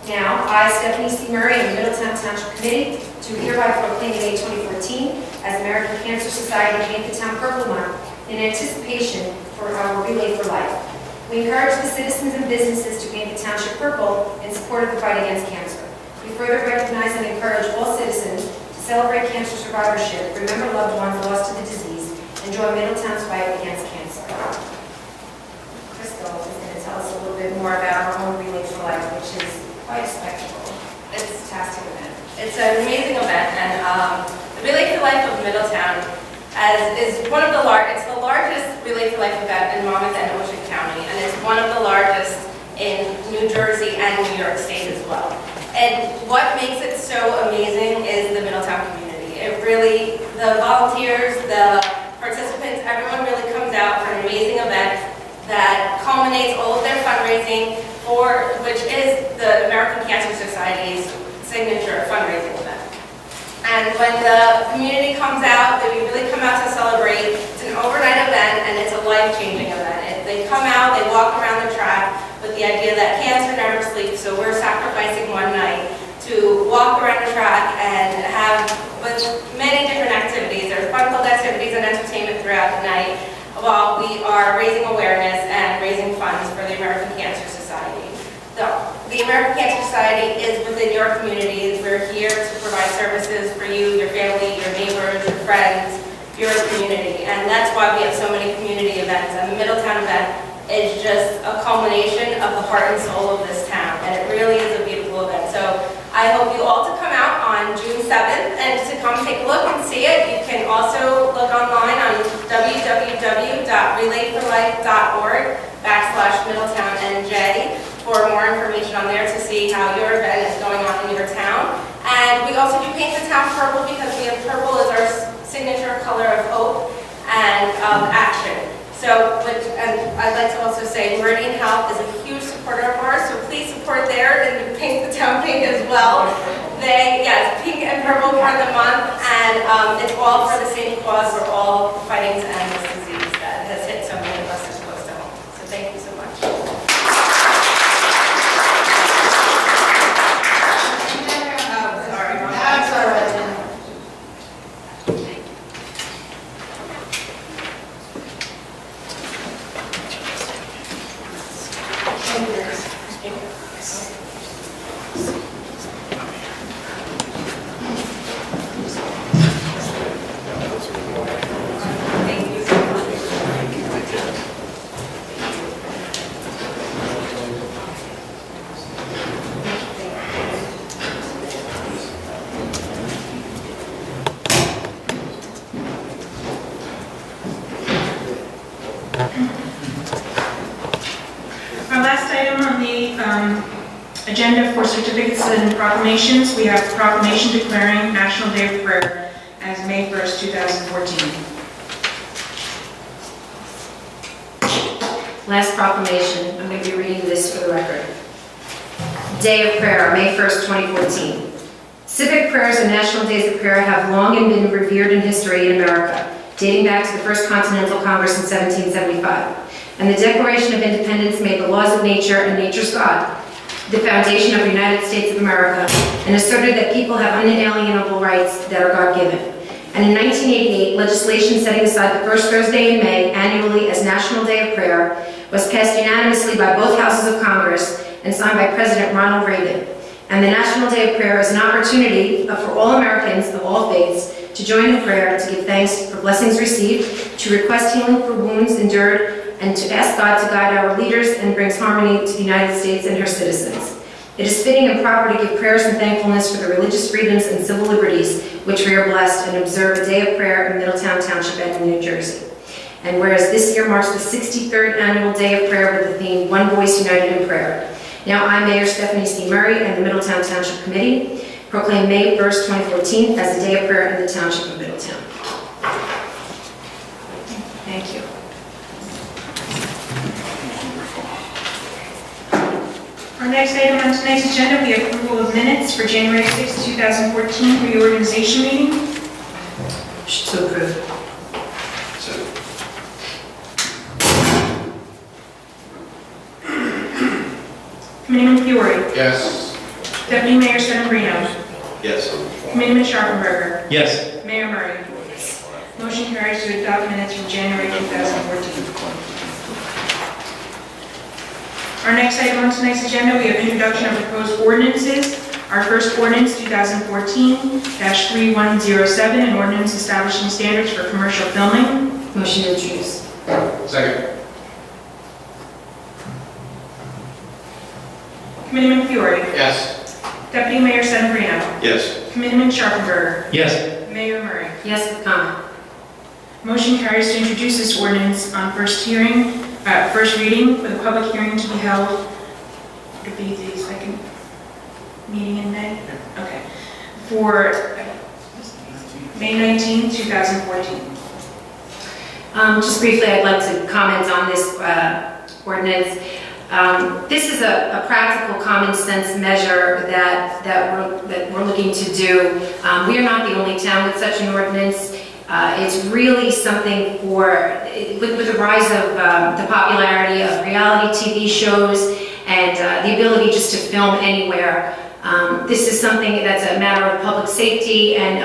Now, I, Stephanie C. Murray, and the Middletown Township Committee, do hereby proclaim May 2014 as American Cancer Society Paint the Town Purple Month in anticipation for our Relay for Life. We encourage the citizens and businesses to paint the township purple in support of the fight against cancer. We further recognize and encourage all citizens to celebrate cancer survivorship, remember loved ones lost to the disease, and join Middletown's fight against cancer. Crystal is going to tell us a little bit more about our own Relay for Life, which is quite a spectacle. It's a fantastic event. It's an amazing event, and the Relay for Life of Middletown is one of the largest, it's the largest Relay for Life event in Monmouth and Ocean County, and it's one of the largest in New Jersey and New York State as well. And what makes it so amazing is the Middletown community. It really, the volunteers, the participants, everyone really comes out for an amazing event that culminates all of their fundraising for, which is the American Cancer Society's signature fundraising event. And when the community comes out, they really come out to celebrate. It's an overnight event and it's a life-changing event. They come out, they walk around the track with the idea that cancer never sleeps, so we're sacrificing one night to walk around the track and have with many different activities. There's fun-filled activities and entertainment throughout the night while we are raising awareness and raising funds for the American Cancer Society. The American Cancer Society is within your communities. We're here to provide services for you, your family, your neighbors, your friends, your community. And that's why we have so many community events. And the Middletown event is just a culmination of the heart and soul of this town. And it really is a beautiful event. So I hope you all to come out on June 7th and to come take a look and see it. You can also look online on www.relayforlife.org/MiddletownNJ for more information on there to see how your event is going on in your town. And we also do paint the town purple because we have purple as our signature color of hope and action. So, and I'd like to also say Meridian Health is a huge supporter of ours, so please support there and paint the town pink as well. Yes, pink and purple for the month, and it's all for the same cause. We're all fighting to end this disease that has hit so many of us as close to home. So thank you so much. Our last item on the agenda for certificates and proclamations, we have a proclamation declaring National Day of Prayer as May 1st, 2014. Last proclamation, I'm going to be reading this for the record. Day of Prayer, May 1st, 2014. Civic prayers and national days of prayer have long and been revered in history in America, dating back to the First Continental Congress in 1775. And the Declaration of Independence made the laws of nature and nature's God the foundation of the United States of America and asserted that people have unalienable rights that are God-given. And in 1988, legislation setting aside the first Thursday in May annually as National Day of Prayer was passed unanimously by both houses of Congress and signed by President Ronald Reagan. And the National Day of Prayer is an opportunity for all Americans of all faiths to join in prayer, to give thanks for blessings received, to request healing for wounds endured, and to ask God to guide our leaders and brings harmony to the United States and her citizens. It is fitting and proper to give prayers and thankfulness for the religious freedoms and civil liberties which we are blessed and observe a day of prayer in Middletown Township and in New Jersey. And whereas this year marks the 63rd annual Day of Prayer with the theme, One Voice United in Prayer. Now I, Mayor Stephanie C. Murray, and the Middletown Township Committee proclaim May 1st, 2014 as the Day of Prayer in the Township of Middletown. Thank you. Our next item on tonight's agenda, we have approval of minutes for January 6, 2014 reorganization meeting. Motion to approve. Committeeman Fiore, Yes. Deputy Mayor Sedambrino, Yes. Committeeman Sharpenberger, Yes. Mayor Murray. Motion carries to adopt minutes from January 2014. Our next item on tonight's agenda, we have introduction of proposed ordinances. Our first ordinance, 2014-3107, an ordinance establishing standards for commercial filming. Motion to introduce. Second. Committeeman Fiore, Yes. Deputy Mayor Sedambrino, Yes. Committeeman Sharpenberger, Yes. Mayor Murray. Yes, with comment. Motion carries to introduce this ordinance on first reading, with a public hearing to be held. Would it be the second meeting in May? Okay. For May 19, 2014. Just briefly, I'd like to comment on this ordinance. This is a practical, common sense measure that we're looking to do. We are not the only town with such an ordinance. It's really something with the rise of the popularity of reality TV shows and the ability just to film anywhere. This is something that's a matter of public safety, and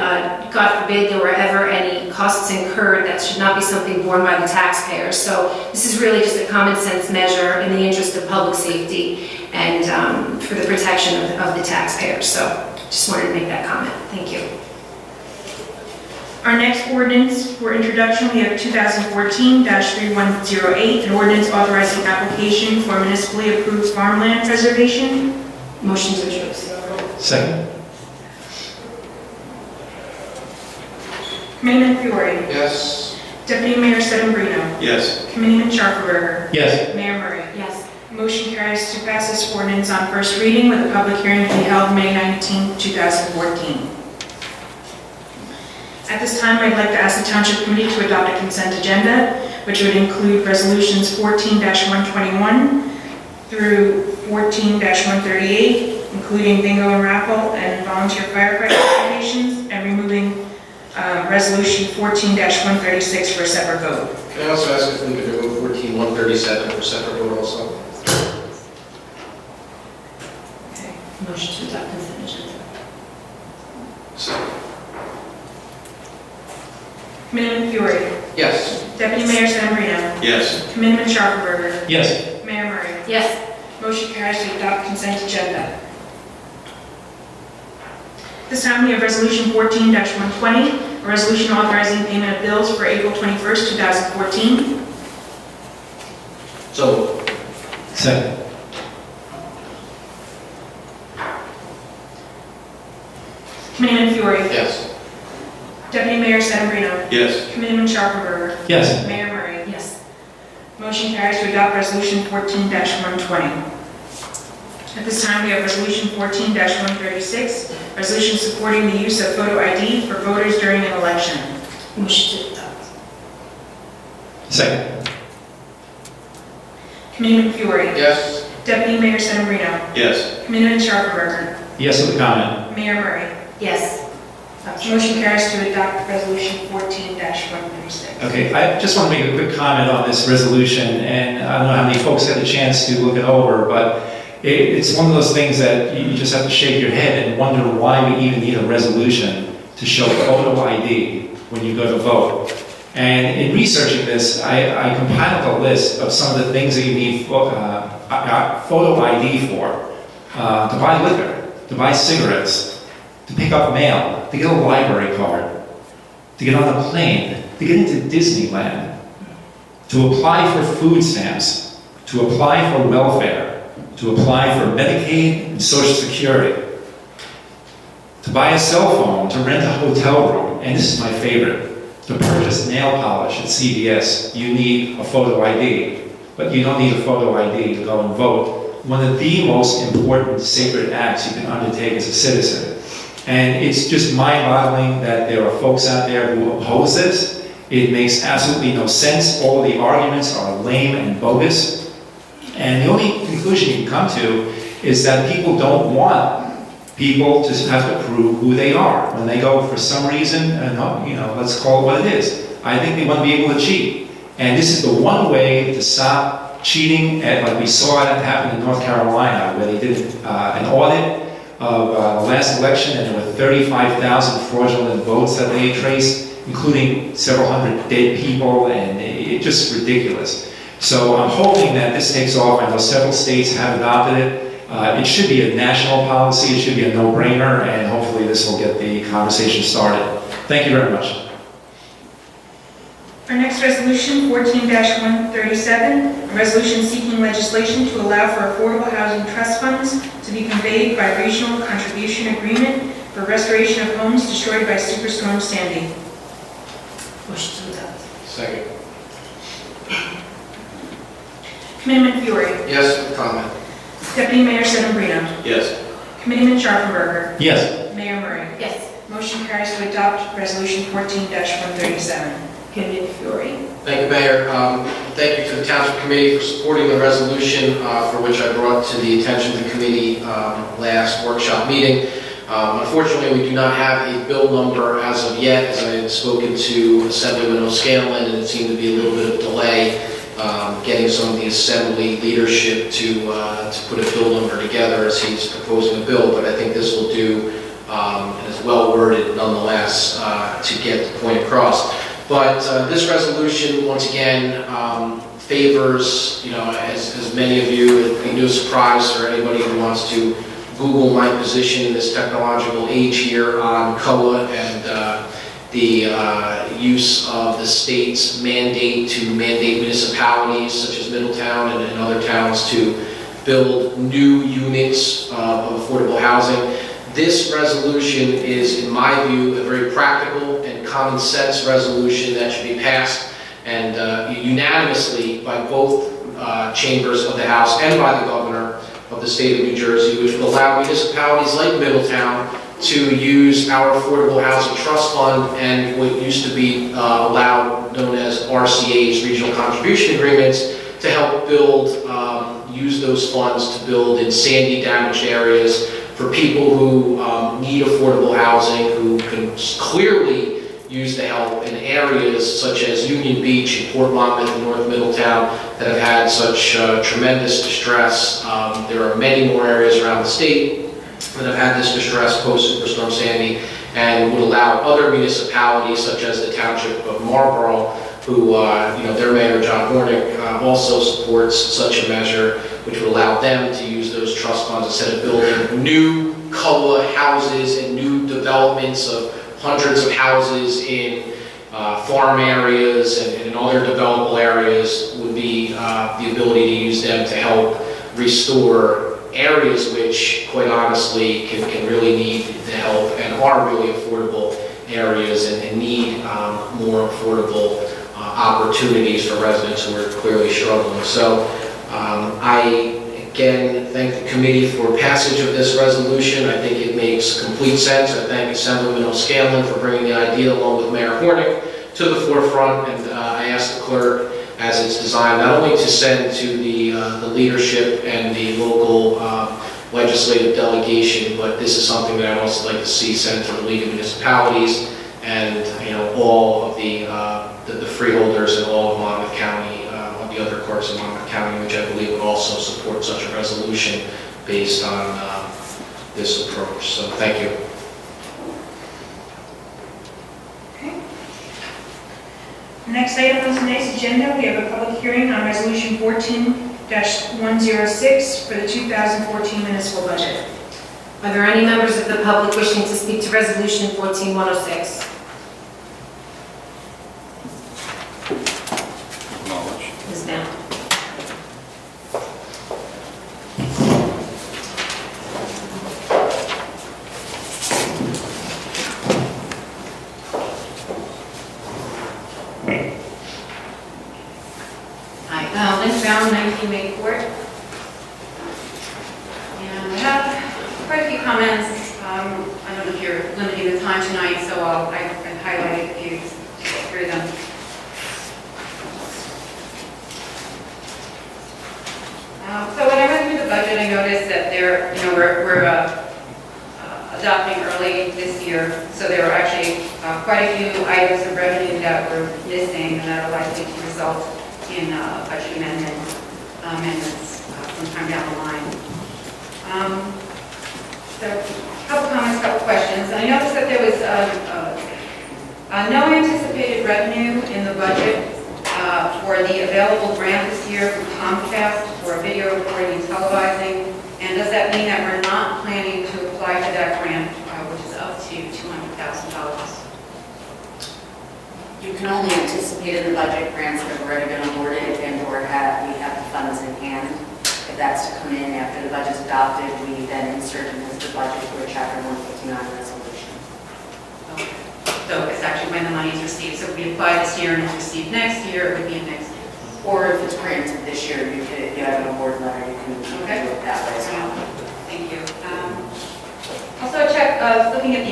God forbid there were ever any costs incurred. That should not be something borne by the taxpayers. So this is really just a common sense measure in the interest of public safety and for the protection of the taxpayers. So just wanted to make that comment. Thank you. Our next ordinance for introduction, we have 2014-3108, an ordinance authorizing application for municipally approved farmland preservation. Motion to introduce. Second. Committeeman Fiore, Yes. Deputy Mayor Sedambrino, Yes. Committeeman Sharpenberger, Yes. Mayor Murray. Yes. Motion carries to pass this ordinance on first reading, with a public hearing to be held May 19, 2014. At this time, I'd like to ask the Township Committee to adopt a consent agenda, which would include resolutions 14-121 through 14-138, including bingo and raffle and volunteer firefighter applications, and removing resolution 14-136 for a separate vote. Can I also ask if we could remove 14-137 for separate vote also? Okay. Motion to adopt consent agenda. Committeeman Fiore, Yes. Deputy Mayor Sedambrino, Yes. Committeeman Sharpenberger, Yes. Mayor Murray. Yes. Motion carries to adopt consent agenda. This time we have resolution 14-120, a resolution authorizing payment of bills for April 21st, 2014. So, Second. Committeeman Fiore, yes. Deputy Mayor Sedambrino, Yes. Committeeman Sharpenberger, Yes. Mayor Murray. Yes. Motion carries to adopt resolution 14-120. At this time, we have resolution 14-136, resolution supporting the use of photo ID for voters during an election. Motion to adopt. Second. Committeeman Fiore, Yes. Deputy Mayor Sedambrino, Yes. Committeeman Sharpenberger, Yes with a comment. Mayor Murray. Yes. Motion carries to adopt resolution 14-136. Okay, I just want to make a quick comment on this resolution, and I don't know how many folks had a chance to look it over, but it's one of those things that you just have to shake your head and wonder why we even need a resolution to show photo ID when you go to vote. And in researching this, I compiled a list of some of the things that you need photo ID for. To buy liquor, to buy cigarettes, to pick up mail, to get a library card, to get on a plane, to get into Disneyland, to apply for food stamps, to apply for welfare, to apply for Medicaid and Social Security, to buy a cell phone, to rent a hotel room, and this is my favorite, to purchase nail polish at CVS, you need a photo ID, but you don't need a photo ID to go and vote. One of the most important sacred acts you can undertake as a citizen. And it's just mind-boggling that there are folks out there who oppose this. It makes absolutely no sense. All the arguments are lame and bogus. And the only conclusion you can come to is that people don't want people to have to prove who they are. When they go for some reason, let's call it what it is. I think they want to be able to cheat. And this is the one way to stop cheating, like we saw it happen in North Carolina, where they did an audit of the last election, and there were 35,000 fraudulent votes that they traced, including several hundred dead people, and it's just ridiculous. So I'm hoping that this takes off. I know several states have adopted it. It should be a national policy, it should be a no-brainer, and hopefully this will get the conversation started. Thank you very much. Our next resolution, 14-137, a resolution seeking legislation to allow for affordable housing trust funds to be conveyed by regional contribution agreement for restoration of homes destroyed by Superstorm Sandy. Motion to adopt. Second. Committeeman Fiore. Yes, with comment. Deputy Mayor Sedambrino. Yes. Committeeman Schaffenberger. Yes. Mayor Murray. Yes. Motion carries to adopt resolution 14-137. Committeeman Fiore. Thank you, Mayor. Thank you to the Township Committee for supporting the resolution for which I brought to the attention of the committee last workshop meeting. Unfortunately, we do not have a bill number as of yet, as I had spoken to Assemblyman O'Scanlan, and it seemed to be a little bit of delay getting some of the Assembly leadership to put a bill number together as he's proposing a bill, but I think this will do, and is well worded nonetheless, to get the point across. But this resolution, once again, favors, as many of you, it'd be no surprise for anybody who wants to Google my position in this technological age here on COA and the use of the state's mandate to mandate municipalities such as Middletown and other towns to build new units of affordable housing. This resolution is, in my view, a very practical and common sense resolution that should be passed and unanimously by both chambers of the House and by the governor of the state of New Jersey, which will allow municipalities like Middletown to use our Affordable Housing Trust Fund and what used to be allowed, known as RCA's, Regional Contribution Agreements, to help build, use those funds to build in sandy damaged areas for people who need affordable housing, who can clearly use the help in areas such as Union Beach and Port Monmouth and North Middletown that have had such tremendous distress. There are many more areas around the state that have had this distress post-Superstorm Sandy, and would allow other municipalities such as the Township of Marlborough, who, their mayor, John Hornick, also supports such a measure, which would allow them to use those trust funds instead of building new COA houses and new developments of hundreds of houses in farm areas and in other developable areas. Would be the ability to use them to help restore areas which, quite honestly, can really need the help and are really affordable areas and need more affordable opportunities for residents who are clearly struggling. So I again thank the committee for passage of this resolution. I think it makes complete sense. I thank Assemblyman O'Scanlan for bringing the idea along with Mayor Hornick to the forefront, and I asked the clerk, as it's designed, not only to send to the leadership and the local legislative delegation, but this is something that I'd also like to see sent to the League of Municipalities and all of the freeholders in all of Monmouth County, of the other parts of Monmouth County, which I believe would also support such a resolution based on this approach. So thank you. The next item on today's agenda, we have a public hearing on Resolution 14-106 for the 2014 municipal budget. Are there any members of the public wishing to speak to Resolution 14-106? Acknowledge. Ms. Now. Lynn Brown, 19 May Court. And I have quite a few comments. I don't know if you're limiting the time tonight, so I've highlighted a few to get through them. So when I went through the budget, I I noticed that we're adopting early this year, so there are actually quite a few items of revenue that were missing and that are likely to result in budget amendments sometime down the line. So a couple comments, a couple questions. I noticed that there was no anticipated revenue in the budget for the available grant this year from Comcast for video recording and televising. And does that mean that we're not planning to apply for that grant, which is up to $200,000? You can only anticipate in the budget grants that have already been awarded and or we have the funds in hand. If that's to come in after the budget's adopted, we then insert it into the budget through a Chapter 159 resolution. Okay. So it's actually when the money is received. So if we apply this year and it's received next year, it would be next year. Or if it's granted this year, you have an award letter, you can do it that way as well. Thank you. Also, I checked, looking at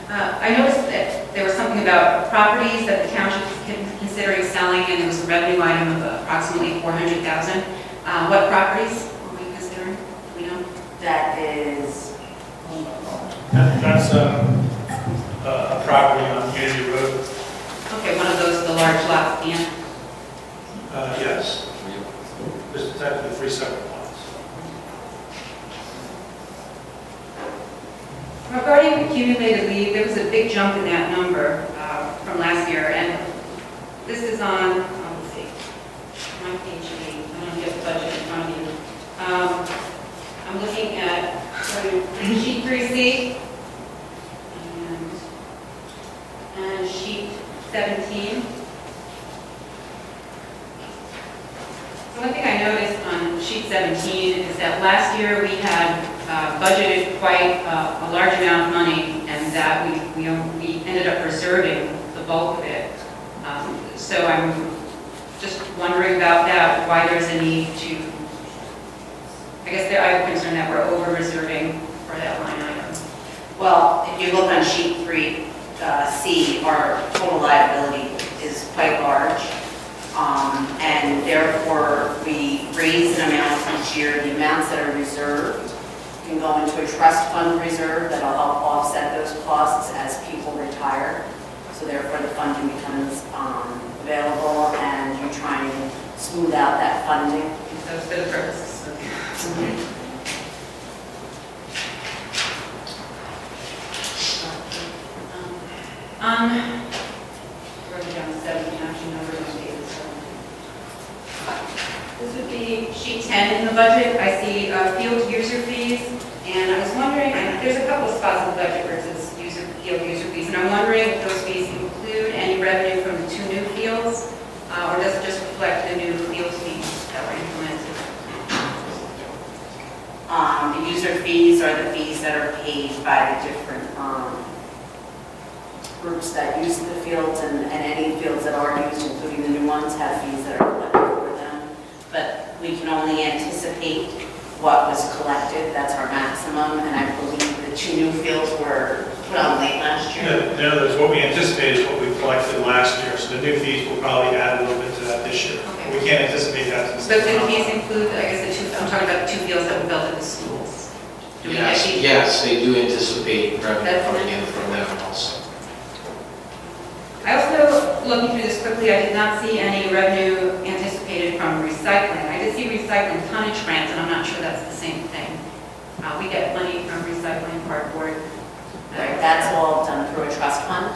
I noticed that there was something about properties that the township is considering selling, and it was a revenue item of approximately $400,000. What properties are we considering? Do we know? That is... That's a property on Unity Road. Okay, one of those, the large lots, and Yes. This is actually 3 separate lots. regarding accumulated leave, there was a big jump in that number from last year, and this is on, let's see, on page 8. I don't get the budget in front of you. I'm looking at sheet 3C and sheet 17. So one thing I noticed on sheet 17 is that last year we had budgeted quite a large amount of money, and that we ended up reserving the bulk of it. So I'm just wondering about that, why there's a need to, I guess I have a concern that we're over-reserving for that line item. Well, if you look on sheet 3C, our total liability is quite large. And therefore, we raise an amount each year. The amounts that are reserved can go into a trust fund reserve that'll help offset those costs as people retire. So therefore, the funding becomes available, and you try and smooth out that funding. So it's for the purposes. Further down 7, actually numbers on page 7. This would be sheet 10 in the budget. I see field user fees, and I was wondering, and there's a couple of spots in the budget where it says field user fees, and I'm wondering if those fees include any revenue from the 2 new fields, or does it just reflect the new field fees that were implemented? The user fees are the fees that are paid by the different groups that use the fields, and any fields that are used, including the new ones, have fees that are collected for them. But we can only anticipate what was collected. That's our maximum, and I believe the 2 new fields were put on late last year. In other words, what we anticipate is what we collected last year, so the new fees will probably add a little bit to that this year. Okay. We can't anticipate that. But the fees include, I guess, I'm talking about the 2 fields that were built at the schools. Do we Yes, actually- yes, they do anticipate revenue That's coming fine. in from them also. I also, looking through this quickly, I did not see any revenue anticipated from recycling. I did see recycling tonnage grants, and I'm not sure that's the same thing. We get money from recycling cardboard. Right, that's all done through a trust fund.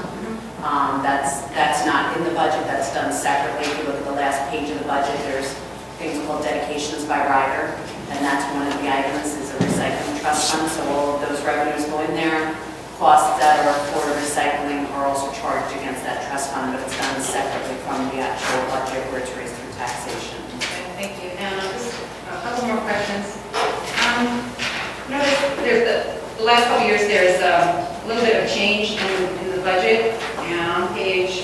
That's not in the budget, that's done separately. If you look at the last page of the budget, there's things called dedications by rider, and that's one of the items, is a recycling trust fund, so all of those revenues go in there. Costs that are for recycling are also charged against that trust fund, but it's done separately from the actual budget where it's raised through taxation. Okay, thank you. And just a couple more questions. Notice there's the last couple of years there's a little bit of change in the budget, and on page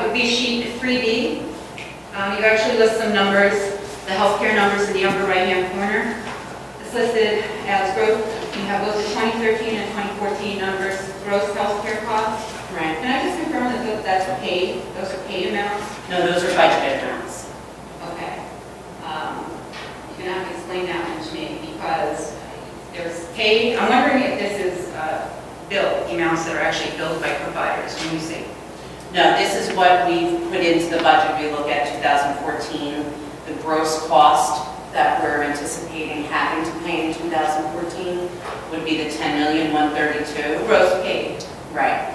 would be sheet 3B. You actually list some numbers, the healthcare numbers in the upper right-hand corner. It's listed as growth. You have both the 2013 and 2014 numbers, gross healthcare costs. Right. Can I just confirm that that's paid? Those are paid amounts? No, those are budgeted amounts. Okay. You're going to have to explain that one to me, because paid? I'm wondering if this is billed, the amounts that are actually billed by providers when you say. No, this is what we've put into the budget. We look at 2014, the gross cost that we're anticipating having to pay in 2014 would be the $10,132,000. Gross paid. Right.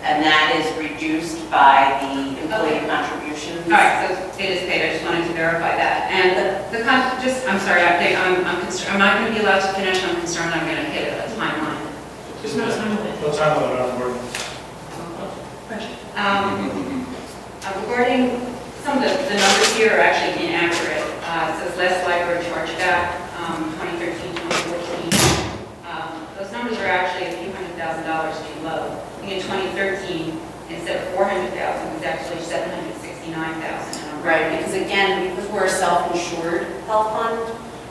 And that is reduced by the employee contributions. All right, so it is paid, I just wanted to verify that. And I'm sorry, I'm not going to be allowed to finish, I'm concerned I'm going to hit a timeline. There's no time limit. What time of it on board? Regarding, some of the numbers here are actually inaccurate. It says less library chargeback, 2013, 2014. Those numbers are actually a few $100,000 too low. I think in 2013, instead of $400,000, it was actually $769,000. Right, because again, because we're a self-insured health fund,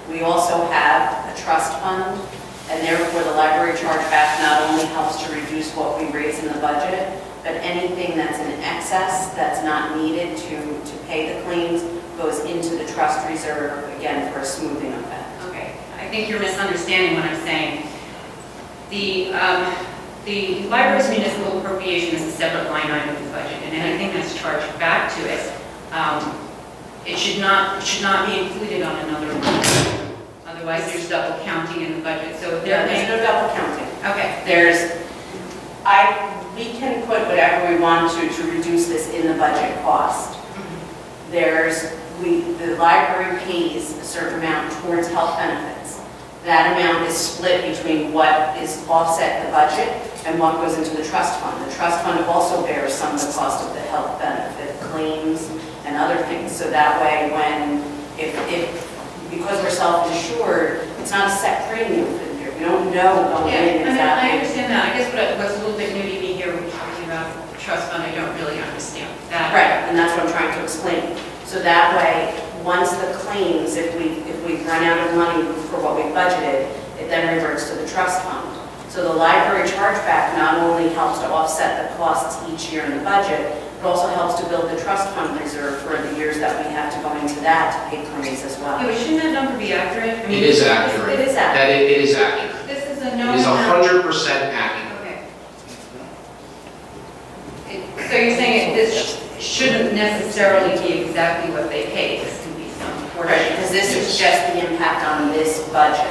we also have a trust fund, and therefore the library chargeback not only helps to reduce what we raise in the budget, but anything that's in excess that's not needed to pay the claims goes into the trust reserve, again, for a smoothing effect. Okay, I think you're misunderstanding what I'm saying. The library's municipal appropriation is a separate line item in the budget, and anything that's charged back to it, it should not be included on another line. Otherwise, there's double counting in the budget. So if they're There's no double counting. Okay. We can put whatever we want to reduce this in the budget cost. The library pays a certain amount towards health benefits. That amount is split between what is offset the budget and what goes into the trust fund. The trust fund also bears some of the cost of the health benefit claims and other things. So that way, because we're self-insured, it's not a set premium for the year. We don't know going in exactly. I understand that. I guess what's a little bit new to me here, when talking about the trust fund, I don't really understand that. Right, and that's what I'm trying to explain. So that way, once the claims, if we run out of money for what we budgeted, it then reverts to the trust fund. So the library chargeback not only helps to offset the costs each year in the budget, it also helps to build the trust fund reserve for the years that we have to go into that to pay claims as well. Yeah, but shouldn't that number be accurate? I mean, It is accurate. It is accurate. It is accurate. This is a no. It is 100% accurate. Okay. So you're saying this shouldn't necessarily be exactly what they pay. This can be some portion. Right, because this is just the impact on this budget.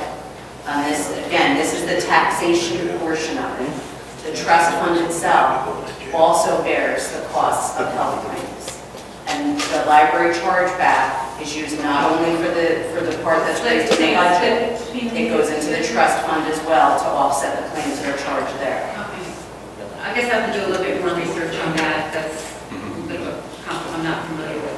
On this, again, this is the taxation portion of it. The trust fund itself also bears the costs of health claims. And the library chargeback is used not only for the part that's raised in the budget, it goes into the trust fund as well to offset the claims that are charged there. Okay. I guess I have to do a little bit more research on that. That's a bit of a concept I'm not familiar with.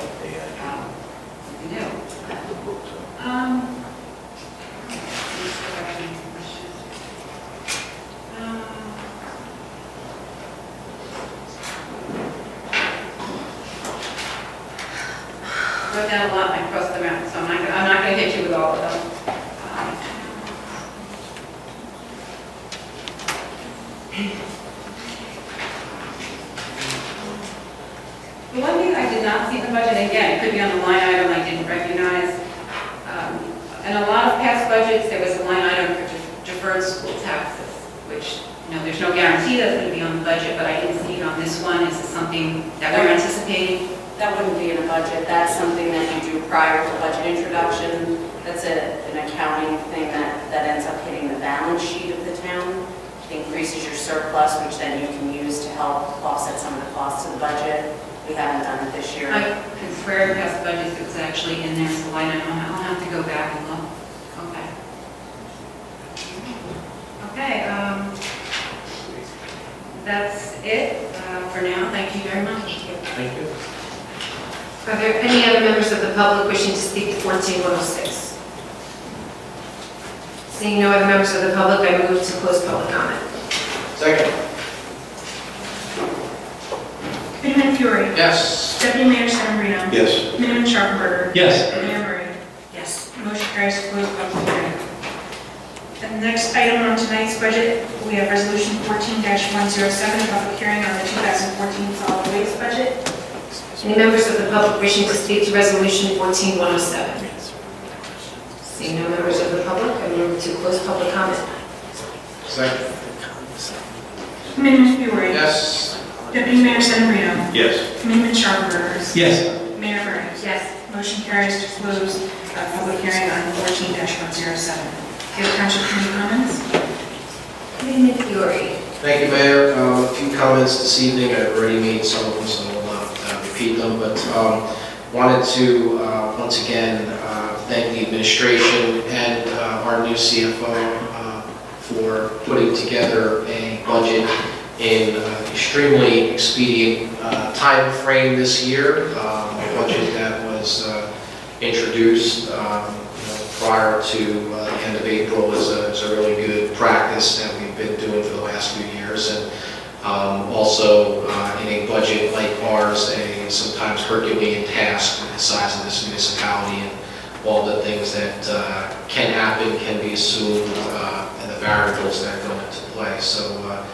I wrote down a lot and I crossed them out, so I'm not going to hit you with all of them. The one thing I did not see in the budget, again, it could be on the line item I didn't recognize. In a lot of past budgets, there was a line item for deferred school taxes, which, there's no guarantee that's going to be on the budget, but I didn't see it on this one. Is it something that we're anticipating? That wouldn't be in a budget. That's something that you do prior to budget introduction. That's an accounting thing that ends up hitting the balance sheet of the town. Increases your surplus, which then you can use to help offset some of the costs of the budget. We haven't done it this year. I can swear in past budgets it was actually in there, so I don't know. I'll have to go back and look. Okay. That's it for now. Thank you very much. Thank you. Are there any other members of the public wishing to speak to 14106? Seeing no other members of the public, I move to close public comment. Second. Committeeman Fiore. Yes. Deputy Mayor Severino. Yes. Committeeman Sharpenberger. Yes. Mayor Murray. Yes. Motion carries to close public hearing. The next item on tonight's budget, we have Resolution 14-107, public hearing on the 2014 solid waste budget. Any members of the public wishing to speak to Resolution 14107? Seeing no members of the public, I move to close public comment. Second. Committeeman Fiore. Yes. Deputy Mayor Sedambrino. Yes. Committeeman Sharpler. Yes. Mayor Burns. Yes. Motion carries to close public hearing on 14-107. Do you have Township Committee comments? Committeeman Fiore. Thank you, Mayor. A few comments this evening. I've already made some of them, so I will not repeat them, but wanted to once again thank the administration and our new CFO for putting together a budget in extremely expedient time frame this year. A budget that was introduced prior to the end of April is a really good practice that we've been doing for the last few years. And also in a budget like ours, a sometimes Herculean task with the size of this municipality and all the things that can happen, can be assumed, and the variables that go into play. So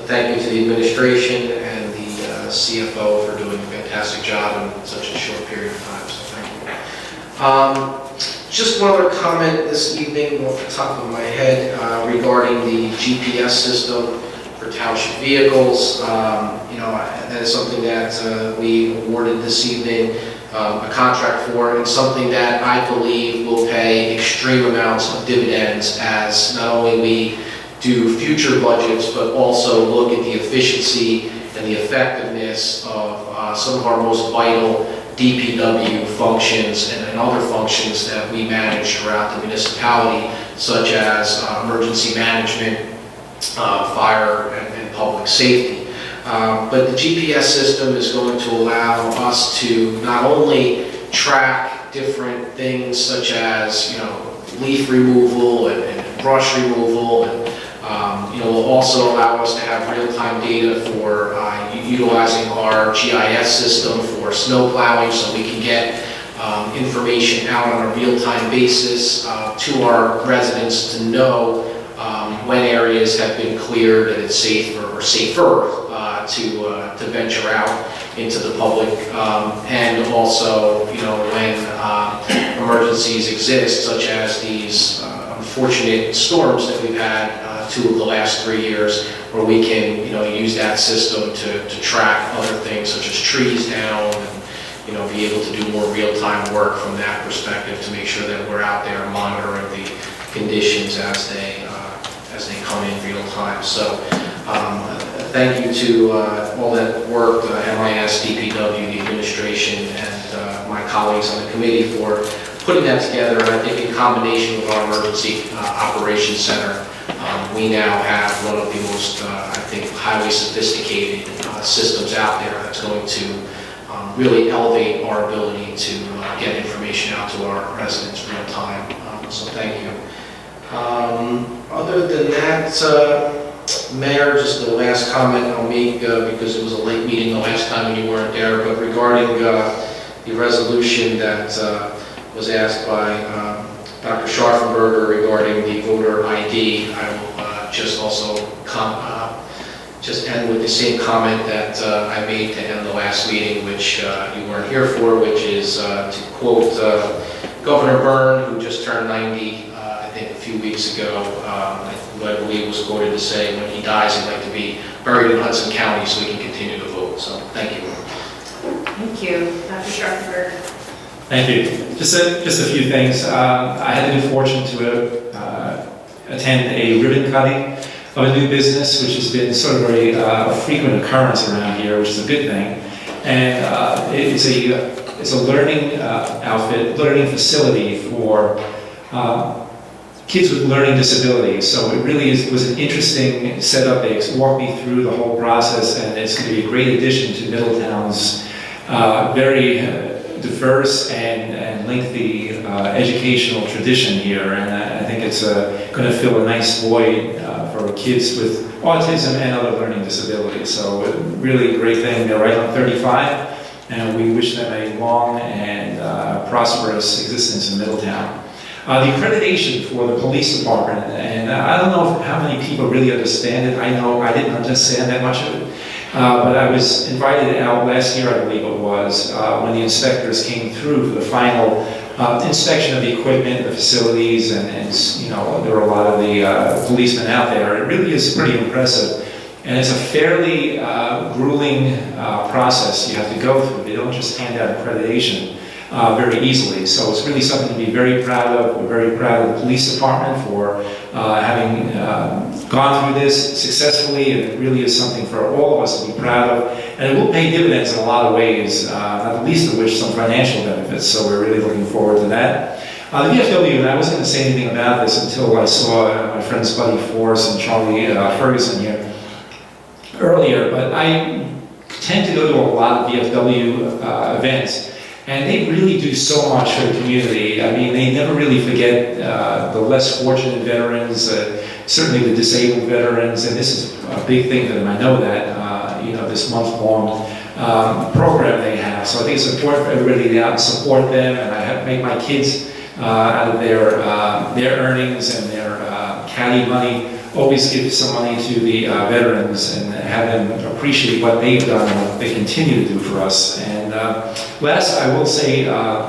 thank you to the administration and the CFO for doing a fantastic job in such a short period of time. So thank you. Just one other comment this evening off the top of my head regarding the GPS system for township vehicles. That is something that we awarded this evening a contract for, and something that I believe will pay extreme amounts of dividends as not only we do future budgets, but also look at the efficiency and the effectiveness of some of our most vital DPW functions and other functions that we manage throughout the municipality, such as emergency management, fire, and public safety. But the GPS system is going to allow us to not only track different things such as leaf removal and brush removal, and will also allow us to have real-time data for utilizing our GIS system for snow plowing, so we can get information out on a real-time basis to our residents to know when areas have been cleared and it's safe or safer to venture out into the public, and also when emergencies exist, such as these unfortunate storms that we've had 2 of the last 3 years, where we can use that system to track other things such as trees down, and be able to do more real-time work from that perspective to make sure that we're out there monitoring the conditions as they come in real time. So thank you to all that work, MIS, DPW, the administration, and my colleagues on the committee for putting that together. And I think in combination with our emergency operations center, we now have one of the most, I think, highly sophisticated systems out there that's going to really elevate our ability to get information out to our residents real time. So thank you. Other than that, Mayor, just the last comment I'll make, because it was a late meeting the last time and you weren't there, but regarding the resolution that was asked by Dr. Scharfenberger regarding the voter ID, I will just also just end with the same comment that I made to end the last meeting, which you weren't here for, which is to quote Governor Byrne, who just turned 90, I think a few weeks ago, who I believe was quoted to say, when he dies, he'd like to be buried in Hudson County so he can continue to vote. So thank you. Thank you. Dr. Scharfenberg. Thank you. Just a few things. I had the good fortune to attend a ribbon cutting of a new business, which has been sort of a frequent occurrence around here, which is a good thing. And it's a learning outfit, learning facility for kids with learning disabilities. So it really was an interesting setup. They walked me through the whole process, and it's going to be a great addition to Middletown's very diverse and lengthy educational tradition here. And I think it's going to fill a nice void for kids with autism and other learning disabilities. So really great thing. They're right on 35, and we wish them a long and prosperous existence in Middletown. The accreditation for the police department, and I don't know how many people really understand it. I know I didn't understand that much of it, but I was invited out last year, I believe it was, when the inspectors came through for the final inspection of the equipment, the facilities, and you know, there are a lot of the policemen out there. It really is pretty impressive. And it's a fairly grueling process you have to go through. They don't just hand out accreditation very easily. So it's really something to be very proud of. We're very proud of the police department for having gone through this successfully, and it really is something for all of us to be proud of. And it will pay dividends in a lot of ways, not the least of which some financial benefits. So we're really looking forward to that. The VFW, and I wasn't going to say anything about this until I saw my friends Buddy Forrest and Charlie Ferguson here earlier, but I tend to go to a lot of VFW events, and they really do so much for the community. I mean, they never really forget the less fortunate veterans, certainly the disabled veterans, and this is a big thing for them. I know that, you know, this month-long program they have. So I think it's important for everybody to get out and support them, and I have to make my kids out of their earnings and their caddy money always give some money to the veterans and have them appreciate what they've done and what they continue to do for us. And last, I will say a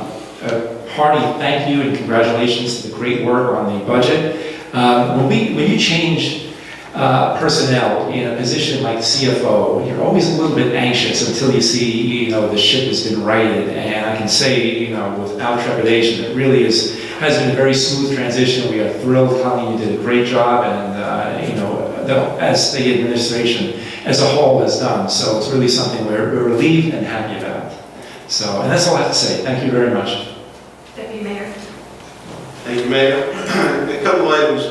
hearty thank you and congratulations to the great work on the budget. When you change personnel in a position like CFO, you're always a little bit anxious until you see, you know, the ship has been righted. And I can say, you know, without trepidation, it really has been a very smooth transition. We are thrilled. Colleen, you did a great job, and you know, as the administration as a whole has done. So it's really something we're relieved and happy about. So, and that's all I have to say. Thank you very much. Deputy Mayor. Thank you, Mayor. A couple items.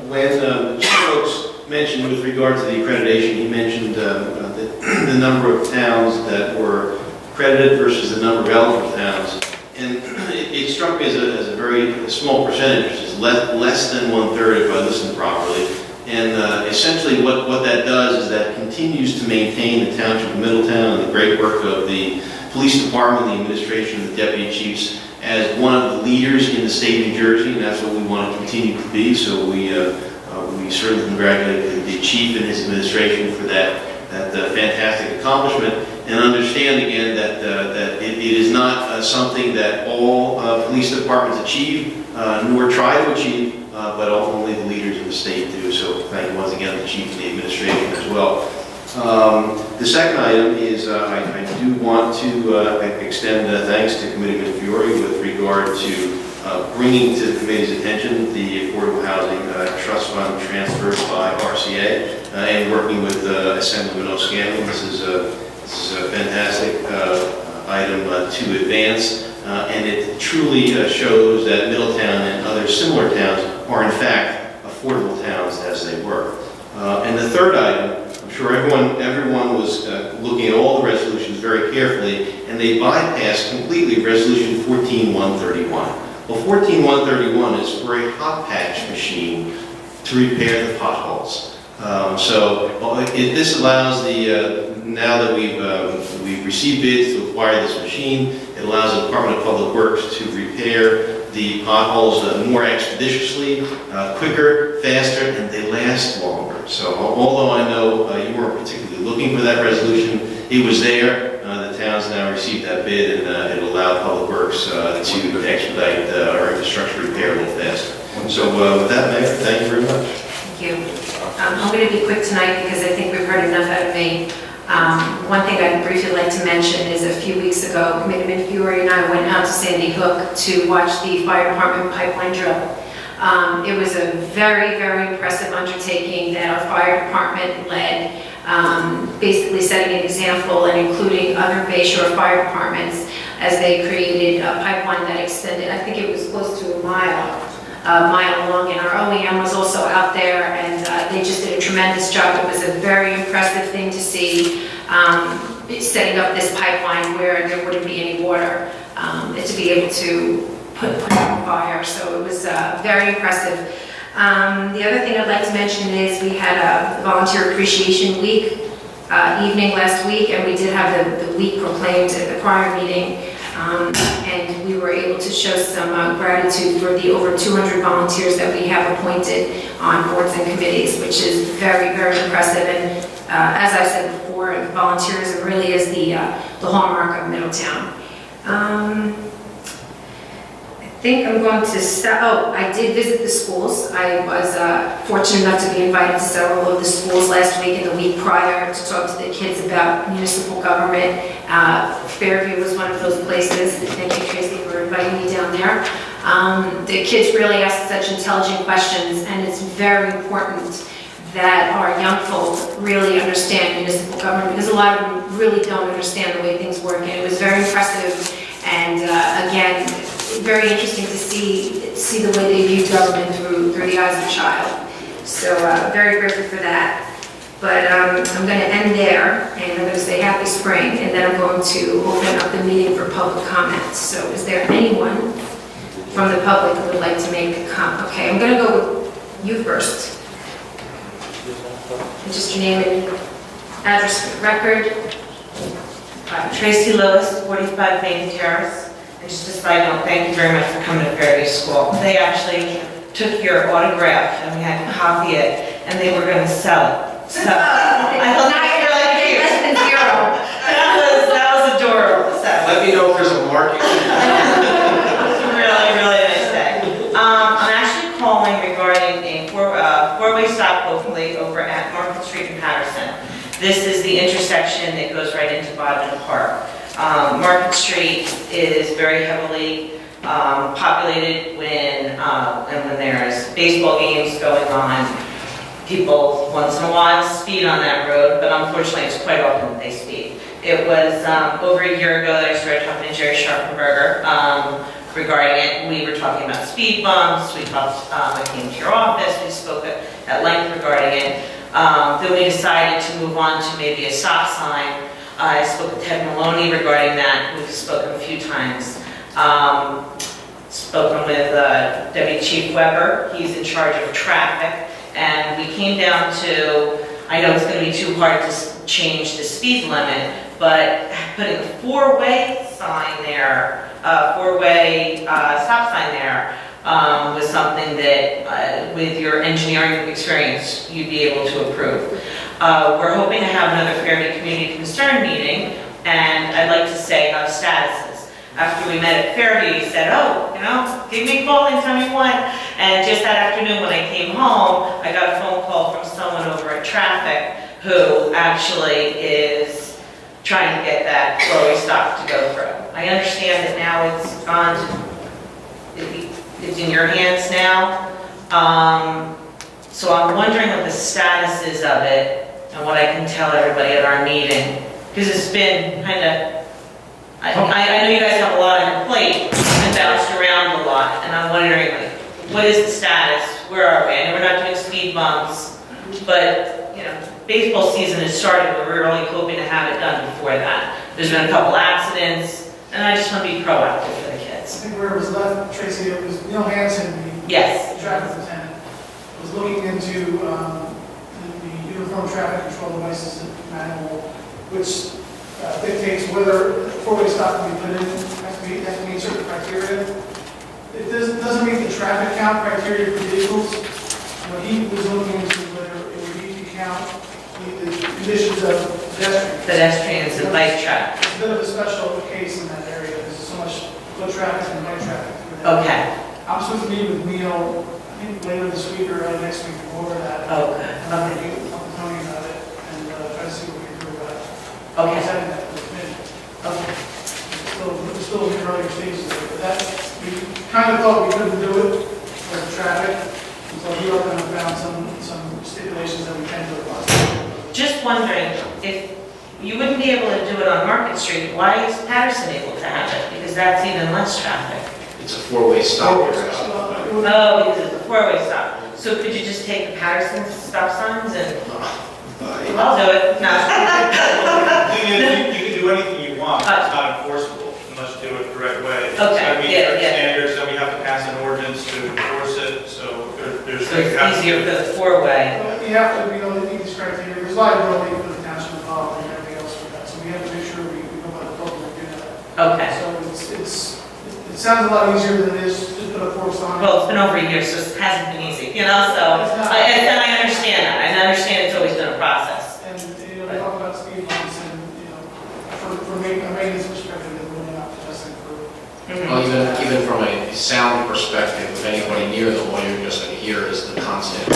When the Chief Oaks mentioned with regard to the accreditation, he mentioned the number of towns that were accredited versus the number of eligible towns. And it struck me as a very small percentage, which is less than 1/3 if I listened properly. And essentially what that does is that continues to maintain the Township of Middletown and the great work of the police department, the administration, the deputy chiefs, as one of the leaders in the state of New Jersey, and that's what we want to continue to be. So we certainly congratulate the chief and his administration for that fantastic accomplishment, and understand again that it is not something that all police departments achieve, nor try to achieve, but only the leaders of the state do. So thank you once again, the chief and the administration as well. The second item is I do want to extend thanks to Committeeman Fiore with regard to bringing to the committee's attention the Affordable Housing Trust Fund transfers by RCA and working with Assemblyman O'Scanlan. This is a fantastic item to advance, and it truly shows that Middletown and other similar towns are in fact affordable towns as they were. And the third item, I'm sure everyone was looking at all the resolutions very carefully, and they bypassed completely Resolution 14131. Well, 14131 is for a hot patch machine to repair the potholes. This allows now that we've received bids to acquire this machine, it allows the Department of Public Works to repair the potholes more expeditiously, quicker, faster, and they last longer. So although I know you weren't particularly looking for that resolution, it was there. The town's now received that bid, and it allowed Public Works to expedite our infrastructure repair a little faster. So with that, Mayor, thank you very much. Thank you. I'm going to be quick tonight because I think we've heard enough out of me. One thing I'd briefly like to mention is a few weeks ago, Committeeman Fiore and I went out to Sandy Hook to watch the fire department pipeline drill. It was a very, very impressive undertaking that our fire department led, basically setting an example and including other Bayshore fire departments as they created a pipeline that extended, I think it was close to a mile long, and our OEM was also out there, and they just did a tremendous job. It was a very impressive thing to see, setting up this pipeline where there wouldn't be any water, to be able to put it on fire. So it was very impressive. The other thing I'd like to mention is we had a Volunteer Appreciation Week evening last week, and we did have the week proclaimed at the prior meeting. And we were able to show some gratitude for the over 200 volunteers that we have appointed on boards and committees, which is very, very impressive. And as I said before, volunteerism really is the hallmark of Middletown. I think I'm going to start, I did visit the schools. I was fortunate enough to be invited to several of the schools last week and the week prior to talk to the kids about municipal government. Fairview was one of those places. Thank you, Tracy, for inviting me down there. The kids really ask such intelligent questions, and it's very important that our young folk really understand municipal government, because a lot of them really don't understand the way things work. And it was very impressive, and again, very interesting to see the way they view government through the eyes of a child. So very grateful for that. But I'm going to end there, and I'm going to say happy spring, and then I'm going to open up the meeting for public comments. So is there anyone from the public who would like to make a comment? Okay, I'm going to go with you first. And just your name and address for the record. Tracy Lewis, 45 Main Terrace. And just a side note, thank you very much for coming to Fairview School. They actually took your autograph and we had to copy it, and they were going to sell it. So I thought that was really cute. Less than zero. That was adorable. So. Let me know if there's a market. Really, really nice day. I'm actually calling regarding a four-way stop locally over at Market Street in Patterson. This is the intersection that goes right into Bodmin Park. Market Street is very heavily populated when there's baseball games going on. People once in a while speed on that road, but unfortunately it's quite often that they speed. It was over a year ago that I started talking to Jerry Scharpenberger regarding it. We were talking about speed bumps. We talked, I came to your office, we spoke at length regarding it. Then we decided to move on to maybe a stop sign. I spoke with Ted Maloney regarding that. We've spoken a few times. Spoken with Deputy Chief Weber. He's in charge of traffic. And we came down to, I know it's going to be too hard to change the speed limit, but putting a four-way sign there, four-way stop sign there, was something that, with your engineering experience, you'd be able to approve. We're hoping to have another Fairview Community Concern meeting, and I'd like to say how the status is. After we met at Fairview, he said, give me a call anytime you want. And just that afternoon when I came home, I got a phone call from someone over at Traffic who actually is trying to get that four-way stop to go through. I understand that now it's gone to, it's in your hands now. So I'm wondering what the status is of it and what I can tell everybody at our meeting. Because it's been kind of, I know you guys have a lot on your plate and bounced around a lot, and I'm wondering, like, what is the status? Where are we? I know we're not doing speed bumps, but, baseball season has started, but we're really hoping to have it done before that. There's been a couple accidents, and I just want to be proactive for the kids. I think where it was left, Tracy, it was Neil Hansen, the traffic lieutenant, was looking into the uniform traffic control devices manual, which dictates whether four-way stop can be put in, has to meet certain criteria. It doesn't meet the traffic count criteria for vehicles, but he was looking into whether it would need to count the conditions of Pedestrians and bike traffic. It's a bit of a special case in that area. There's so much foot traffic and bike traffic. Okay. I'm supposed to meet with Neil, I think later this week or early next week to go over that. Okay. Talk to Tony about it and try to see what we can do about it. Okay. Setting that with me. Okay. We're still in the earlier stages of it, but that, we kind of thought we couldn't do it for the traffic, until he opened and found some stipulations that we can do about it. Just wondering, if you wouldn't be able to do it on Market Street, why is Patterson able to have it? Because that's even less traffic. It's a four-way stop. Oh, because it's a four-way stop. So could you just take the Patterson stop signs and... I'll do it. No. You can do anything you want, it's not enforceable unless you do it the right way. Okay, So, I mean, yeah. standards, then we have to pass an ordinance to enforce it, so there's... So it's easier for the four-way. You have to, meet these criteria, there's liability for the township involved and everything else for that, so we have to make sure we go by the book and do that. Okay. So it sounds a lot easier than it is to put a force on it. Well, it's been over a year, so it hasn't been easy, so, and I understand that. I understand it's always been a process. And, we talk about speed bumps and, from a maintenance perspective, we're really not adjusting for. Well, even from a sound perspective, if anybody near them, all you're just going to hear is the constant.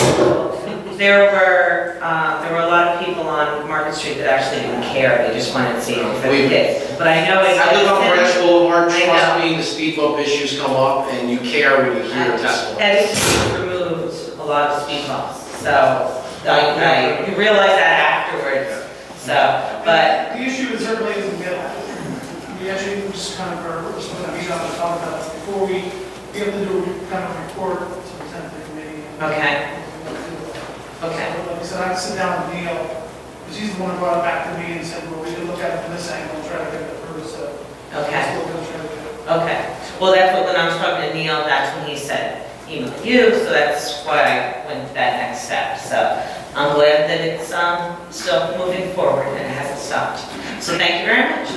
There were a lot of people on Market Street that actually didn't care, they just wanted to see if it did. But I know it. I live on Branch Boulevard, I trust know. me, the speed bump issues come up, and you care when you hear testimony. And removed a lot of speed bumps, so I realized that afterwards, so, but. The issue is certainly isn't middle. We actually just kind of are, just want to be on the top of that before we have to do a kind of report to present to the committee. Okay. Okay. Like I said, I had to sit down with Neil, because he's the one who brought it back to me and said, well, we can look at it from this angle and try to get it through, so. Okay. That's what we're gonna try to do. Okay, well, that's what, when I was talking to Neil, that's when he said, email you, so that's why I went to that next step. So I'm glad that it's still moving forward and it hasn't stopped. So thank you very much.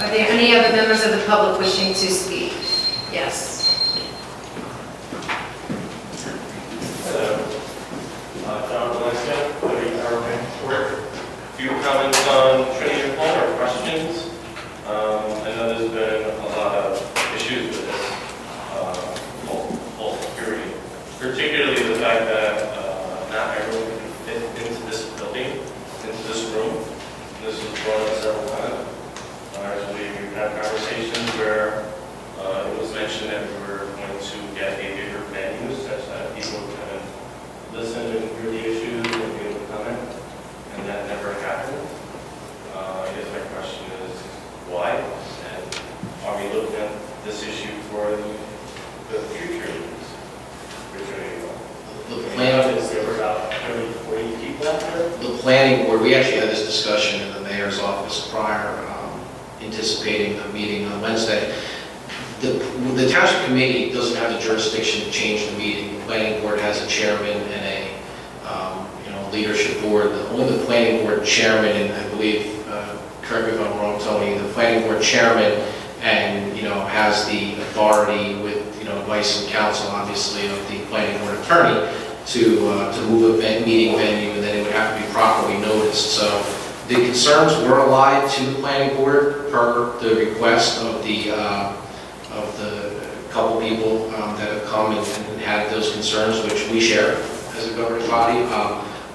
Are there any other members of the public wishing to speak? Yes. Hello. John Valencia, 30 Arrowhead Court. A few comments on Trinity Hall or questions? I know there's been a lot of issues with this whole security, particularly the fact that not everyone can fit into this building, into this room. This was brought up several times. Actually, we've had conversations where it was mentioned that we were going to get a bigger venue such that people can listen and hear the issues and be able to comment, and that never happened. I guess my question is why, and are we looking at this issue for the future use? The planning, There were about 30, 40 people out there. the planning board, we actually had this discussion in the mayor's office prior, anticipating the meeting on Wednesday. The township committee doesn't have the jurisdiction to change the meeting. The planning board has a chairman and a leadership board. Only the planning board chairman, and I believe, correct me if I'm wrong, Tony, the planning board chairman and has the authority with advice and counsel, obviously, of the planning board attorney to move a meeting venue, and then it would have to be properly noticed. So the concerns were allied to the planning board per the request of the couple people that have come and had those concerns, which we share as a governing body.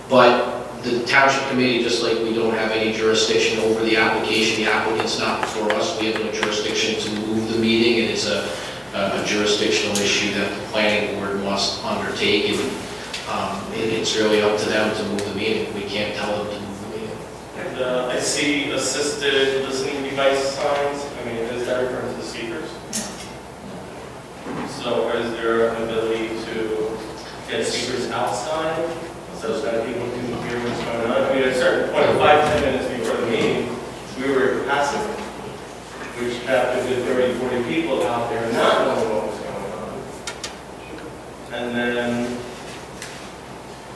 But the township committee, just like we don't have any jurisdiction over the application, the applicant's not before us, we have no jurisdiction to move the meeting. It is a jurisdictional issue that the planning board must undertake, and it's really up to them to move the meeting. We can't tell them to move the meeting. And I see assisted listening device signs. I mean, is that referring to the speakers? So is there an ability to get speakers outside so that people can hear what's going on? I mean, at a certain point, 5-10 minutes before the meeting, we were passive, which kept a good 30, 40 people out there not knowing what was going on. And then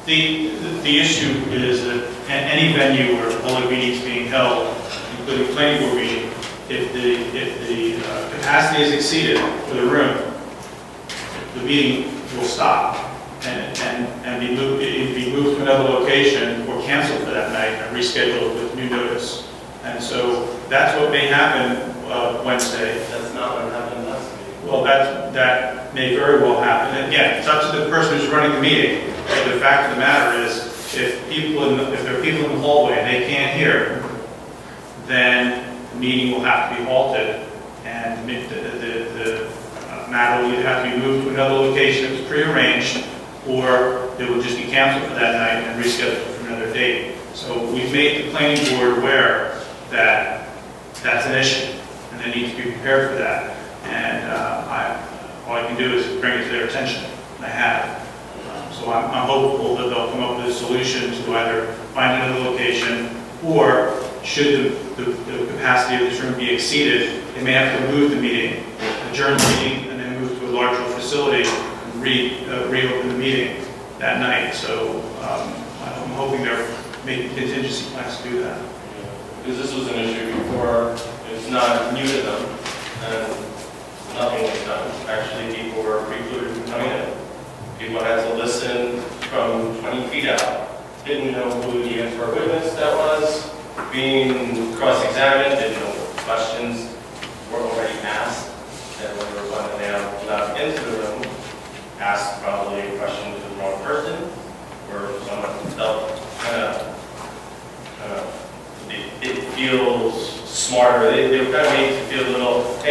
The issue is that any venue where public meetings being held, including planning board meeting, if the capacity is exceeded for the room, the meeting will stop and be moved to another location or canceled for that night and rescheduled with new notice. And so that's what may happen Wednesday. That's not what happened last week. Well, that may very well happen. And again, it's up to the person who's running the meeting. But the fact of the matter is, if there are people in the hallway and they can't hear, then the meeting will have to be halted, and the matter will either have to be moved to another location that was prearranged, or it will just be canceled for that night and rescheduled for another date. So we've made the planning board aware that that's an issue, and they need to be prepared for that. And all I can do is bring it to their attention, and I have. So I'm hopeful that they'll come up with a solution to either find another location, or should the capacity of this room be exceeded, they may have to move the meeting, adjourn the meeting, and then move to a larger facility and reopen the meeting that night. So I'm hoping they're making contingency plans to do that. Because this was an issue before, it's not new to them, and nothing was done. Actually, people were precluded from coming in. People had to listen from 20 feet out. Didn't know who the expert witness that was, being cross-examined, didn't know what questions were already asked.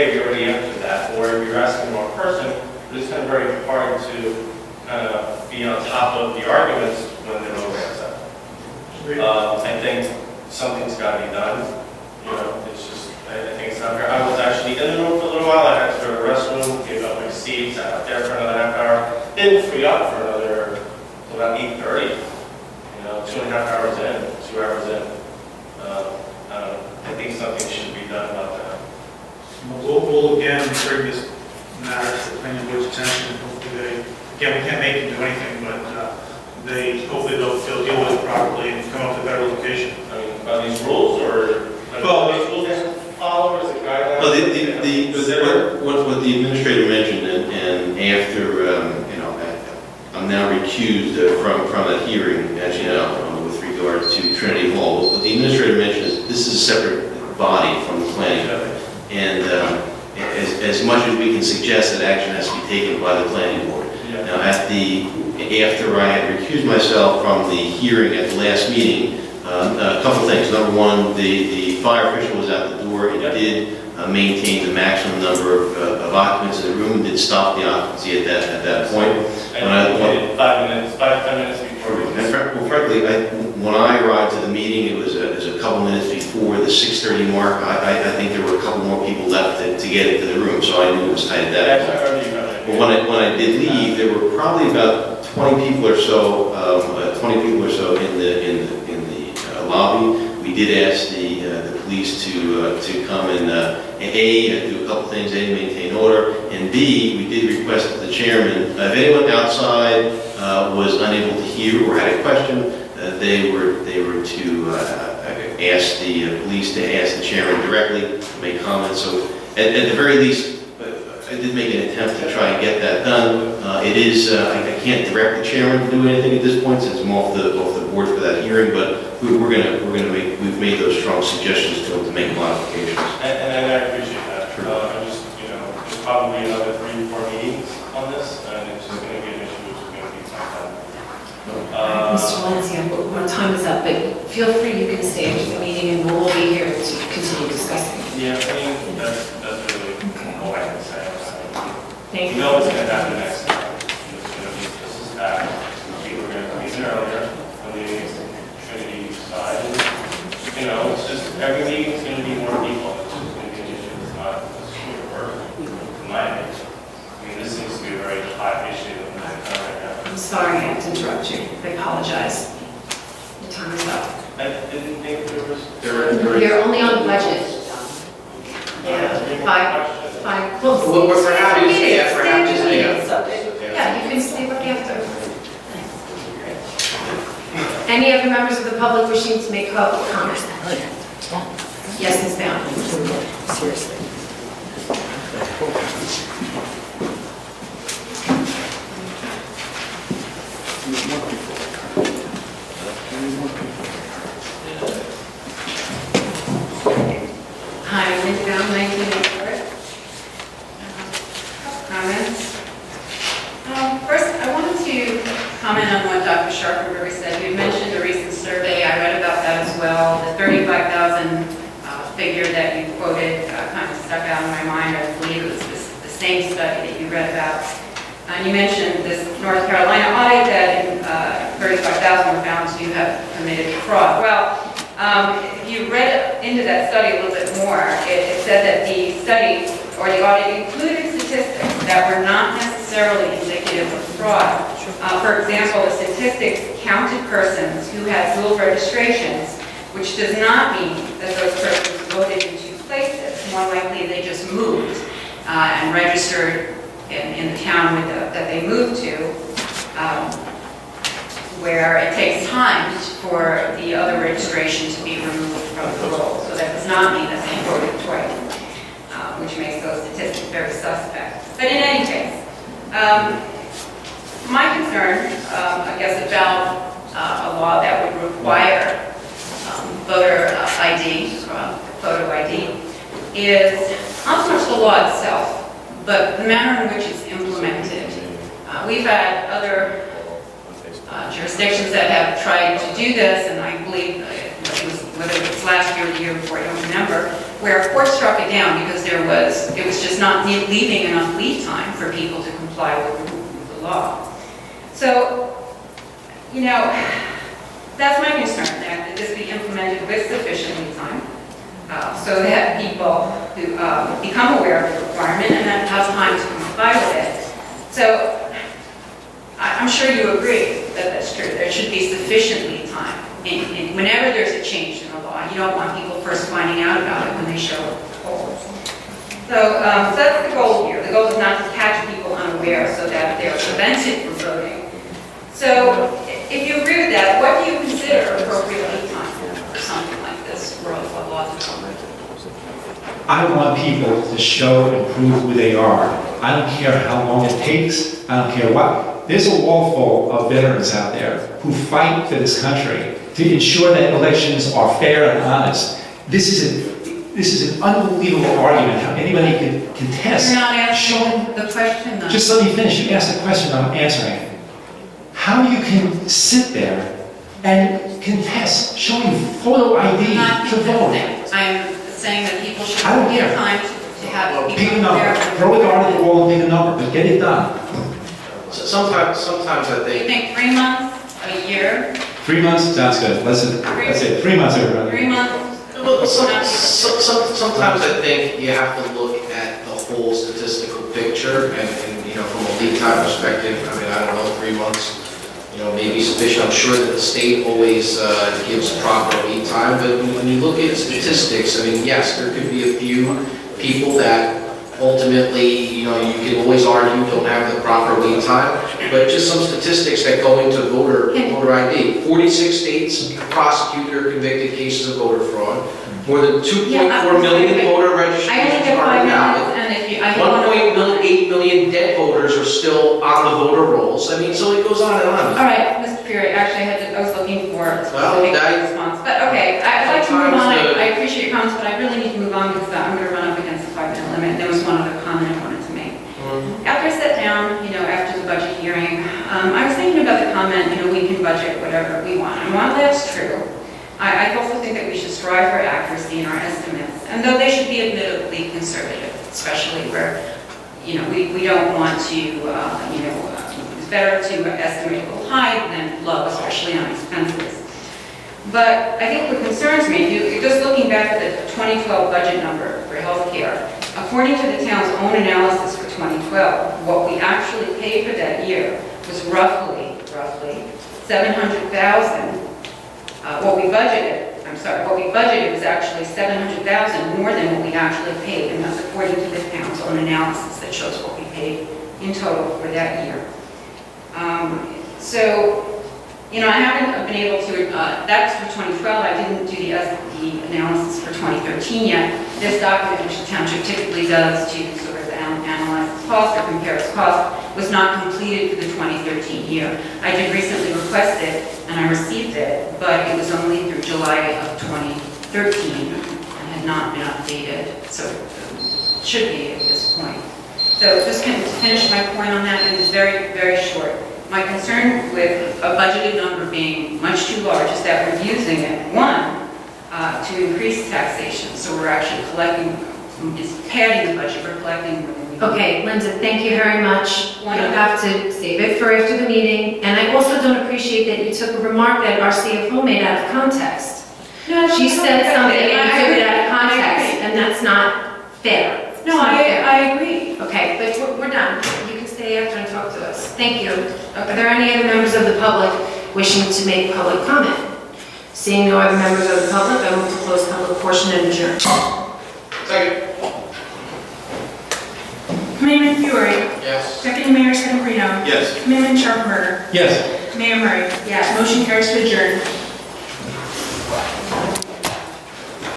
hey, we already answered that, or if you're asking the wrong person, it's kind of very hard to kind of be on top of the arguments when they're over answered. I think something's got to be done. You know, it's just, I think it's not fair. I was actually in the room for a little while. I had to go to the restroom, gave up my seat, sat out there for another half hour. Didn't free up for another, till about 8:30. You know, 2.5 hours in, 2 hours in. I think something should be done about that. We'll again bring this matter to the planning board's attention. Hopefully they, again, we can't make them do anything, but hopefully they'll deal with it properly and come up with a better location. I mean, are these rules or? Well, these rules they follow or is it guidelines? Well, what the administrator mentioned, and after, I'm now recused from that hearing, as you know, with regard to Trinity Hall. What the administrator mentioned is this is a separate body from the planning. And as much as we can suggest that action has to be taken by the planning board. Now, after I had recused myself from the hearing at the last meeting, a couple things. Number one, the fire official was out the door and did maintain the maximum number of occupants in the room, did stop the occupancy at that point. I waited 5 minutes before. Well, frankly, when I arrived to the meeting, it was a couple minutes before the 6:30 mark. I think there were a couple more people left to get into the room, so I knew it was tight at that point. But when I did leave, there were probably about 20 people or so in the lobby. We did ask the police to come and do a couple things. A, maintain order, and B, we did request that the chairman, if anyone outside was unable to hear or had a question, they were to ask the police to ask the chairman directly to make comments. So at the very least, I did make an attempt to try and get that done. It is, I can't direct the chairman to do anything at this point since I'm off the board for that hearing, but we've made those strong suggestions to him to make modifications. And I appreciate that. I just, there's probably another 3 or 4 meetings on this, and it's just going to be an issue which is going to be time. Mr. Lancy, our time is up, but feel free, you can stay after the meeting and we'll all be here to continue discussing. Yeah, I mean, that's really all I can say. Thank you. You know what's going to happen next time. It's going to be, this is bad. People are going to come in earlier on the Trinity side. And, it's just, every meeting is going to be more people. It's just going to be an issue. It's not a super burden, in my opinion. I mean, this seems to be a very hot issue right now. I'm sorry I had to interrupt you. I apologize. Your time is up. I didn't think there was... You're only on budget. Yeah, five close. Well, we're happy to stay after. Yeah, you can stay up after. Any other members of the public wishing to make public comment? Yes, Ms. Bound. Seriously. Hi, Ms. Bound, 1984. Comments? First, I wanted to comment on what Dr. Sharpenberger said. You mentioned a recent survey. I read about that as well. The 35,000 figure that you quoted kind of stuck out in my mind. I believe it was the same study that you read about. And you mentioned this North Carolina audit that 35,000 were found to have committed fraud. Well, if you read into that study a little bit more, it said that the study or the audit included statistics that were not necessarily indicative of fraud. For example, the statistics counted persons who had dual registrations, which does not mean that those persons voted in 2 places. More likely, they just moved and registered in the town that they moved to, where it takes time for the other registration to be removed from the roll. So that does not mean that they voted twice, which makes those statistics very suspect. But in any case, my concern, I guess, about a law that would require voter ID, photo ID, is not so much the law itself, but the manner in which it's implemented. We've had other jurisdictions that have tried to do this, and I believe whether it was last year or the year before, I don't remember, where courts struck it down because it it was just not leaving enough lead time for people to comply with the law. So, you know, that's my concern, that this be implemented with sufficient lead time, so that people who become aware of the requirement and then have time to comply with it. So, I'm sure you agree that that's true. There should be sufficient lead time. Whenever there's a change in the law, you don't want people first finding out about it when they show up at polls. So that's the goal here. The goal is not to catch people unaware so that they're prevented from voting. So if you agree with that, what do you consider appropriate lead time for something like this for a law to come? I want people to show and prove who they are. I don't care how long it takes. I don't care what. There's a wall full of veterans out there who fight for this country to ensure that elections are fair and honest. This is an unbelievable argument how anybody could contest. You're not answering the question, though. Just let me finish. You asked the question, I'm answering. How you can sit there and contest showing photo ID to vote? I'm saying that people should I don't give care. time to have Pick a people number. there. Throw a dart at the wall and pick a number, but get it done. So sometimes I Do you think, think 3 months, a year, 3 months sounds good. Let's say 3 months, everybody. 3 months? well, sometimes I think you have to look at the whole statistical picture and, you know, from a lead time perspective, I mean, I don't know, 3 months, you know, may be sufficient. I'm sure that the state always gives proper lead time, but when you look at statistics, I mean, yes, there could be a few people that ultimately, you know, you can always argue don't have the proper lead time, but just some statistics that go into voter ID. 46 states prosecute or convicted cases of voter fraud. More than 2.4 million voter registrations are invalid. 1.8 million dead voters are still on the voter rolls. I mean, so it goes on and on. All right, Mr. Fury, actually, I was looking for a Well, specific response. But okay, I'd like to move on. Sometimes I appreciate your comments, but I really need to move on because I'm going to run up against the 5-minute limit. There was one other comment I wanted to make. After I sat down, you know, after the budget hearing, I was thinking about the comment, you know, we can budget whatever we want. And while that's true, I also think that we should strive for accuracy in our estimates, and though they should be admittedly conservative, especially where, you know, we don't want to, you know, it's better to estimate a little high than low, especially on expenses. But I think what concerns me, just looking back at the 2012 budget number for healthcare, according to the town's own analysis for 2012, what we actually paid for that year was roughly 700,000. What we budgeted was actually 700,000 more than what we actually paid, and that's according to the town's own analysis that shows what we paid in total for that year. So, you know, I haven't been able to, that's for 2012, I didn't do the analysis for 2013 yet. This document, which the township typically does to sort of analyze cost or compare its cost, was not completed for the 2013 year. I did recently request it, and I received it, but it was only through July of 2013 and had not been updated, so it should be at this point. So just to finish my point on that, it is very, very short. My concern with a budgeted number being much too large is that we're using it, one, to increase taxation, so we're actually collecting, it's padding the budget, we're collecting more than we need. Okay, Linda, thank you very much. You'll have to save it for after the meeting. And I also don't appreciate that you took a remark that our CFO made out of context. No, She said something and you I took it agree. out of context, I agree. and that's not fair. No, I agree. Okay, but we're done. You can stay after and talk to us. Thank you. Are there any other members of the public wishing to make public comment? Seeing no other members of the public, I move to close public portion and adjourn. Second. Committeeman Fury. Yes. Deputy Mayor Sedambrino. Yes. Committeeman Sharpenberger. Yes. Mayor Murray. Yes. Motion carries to adjourn.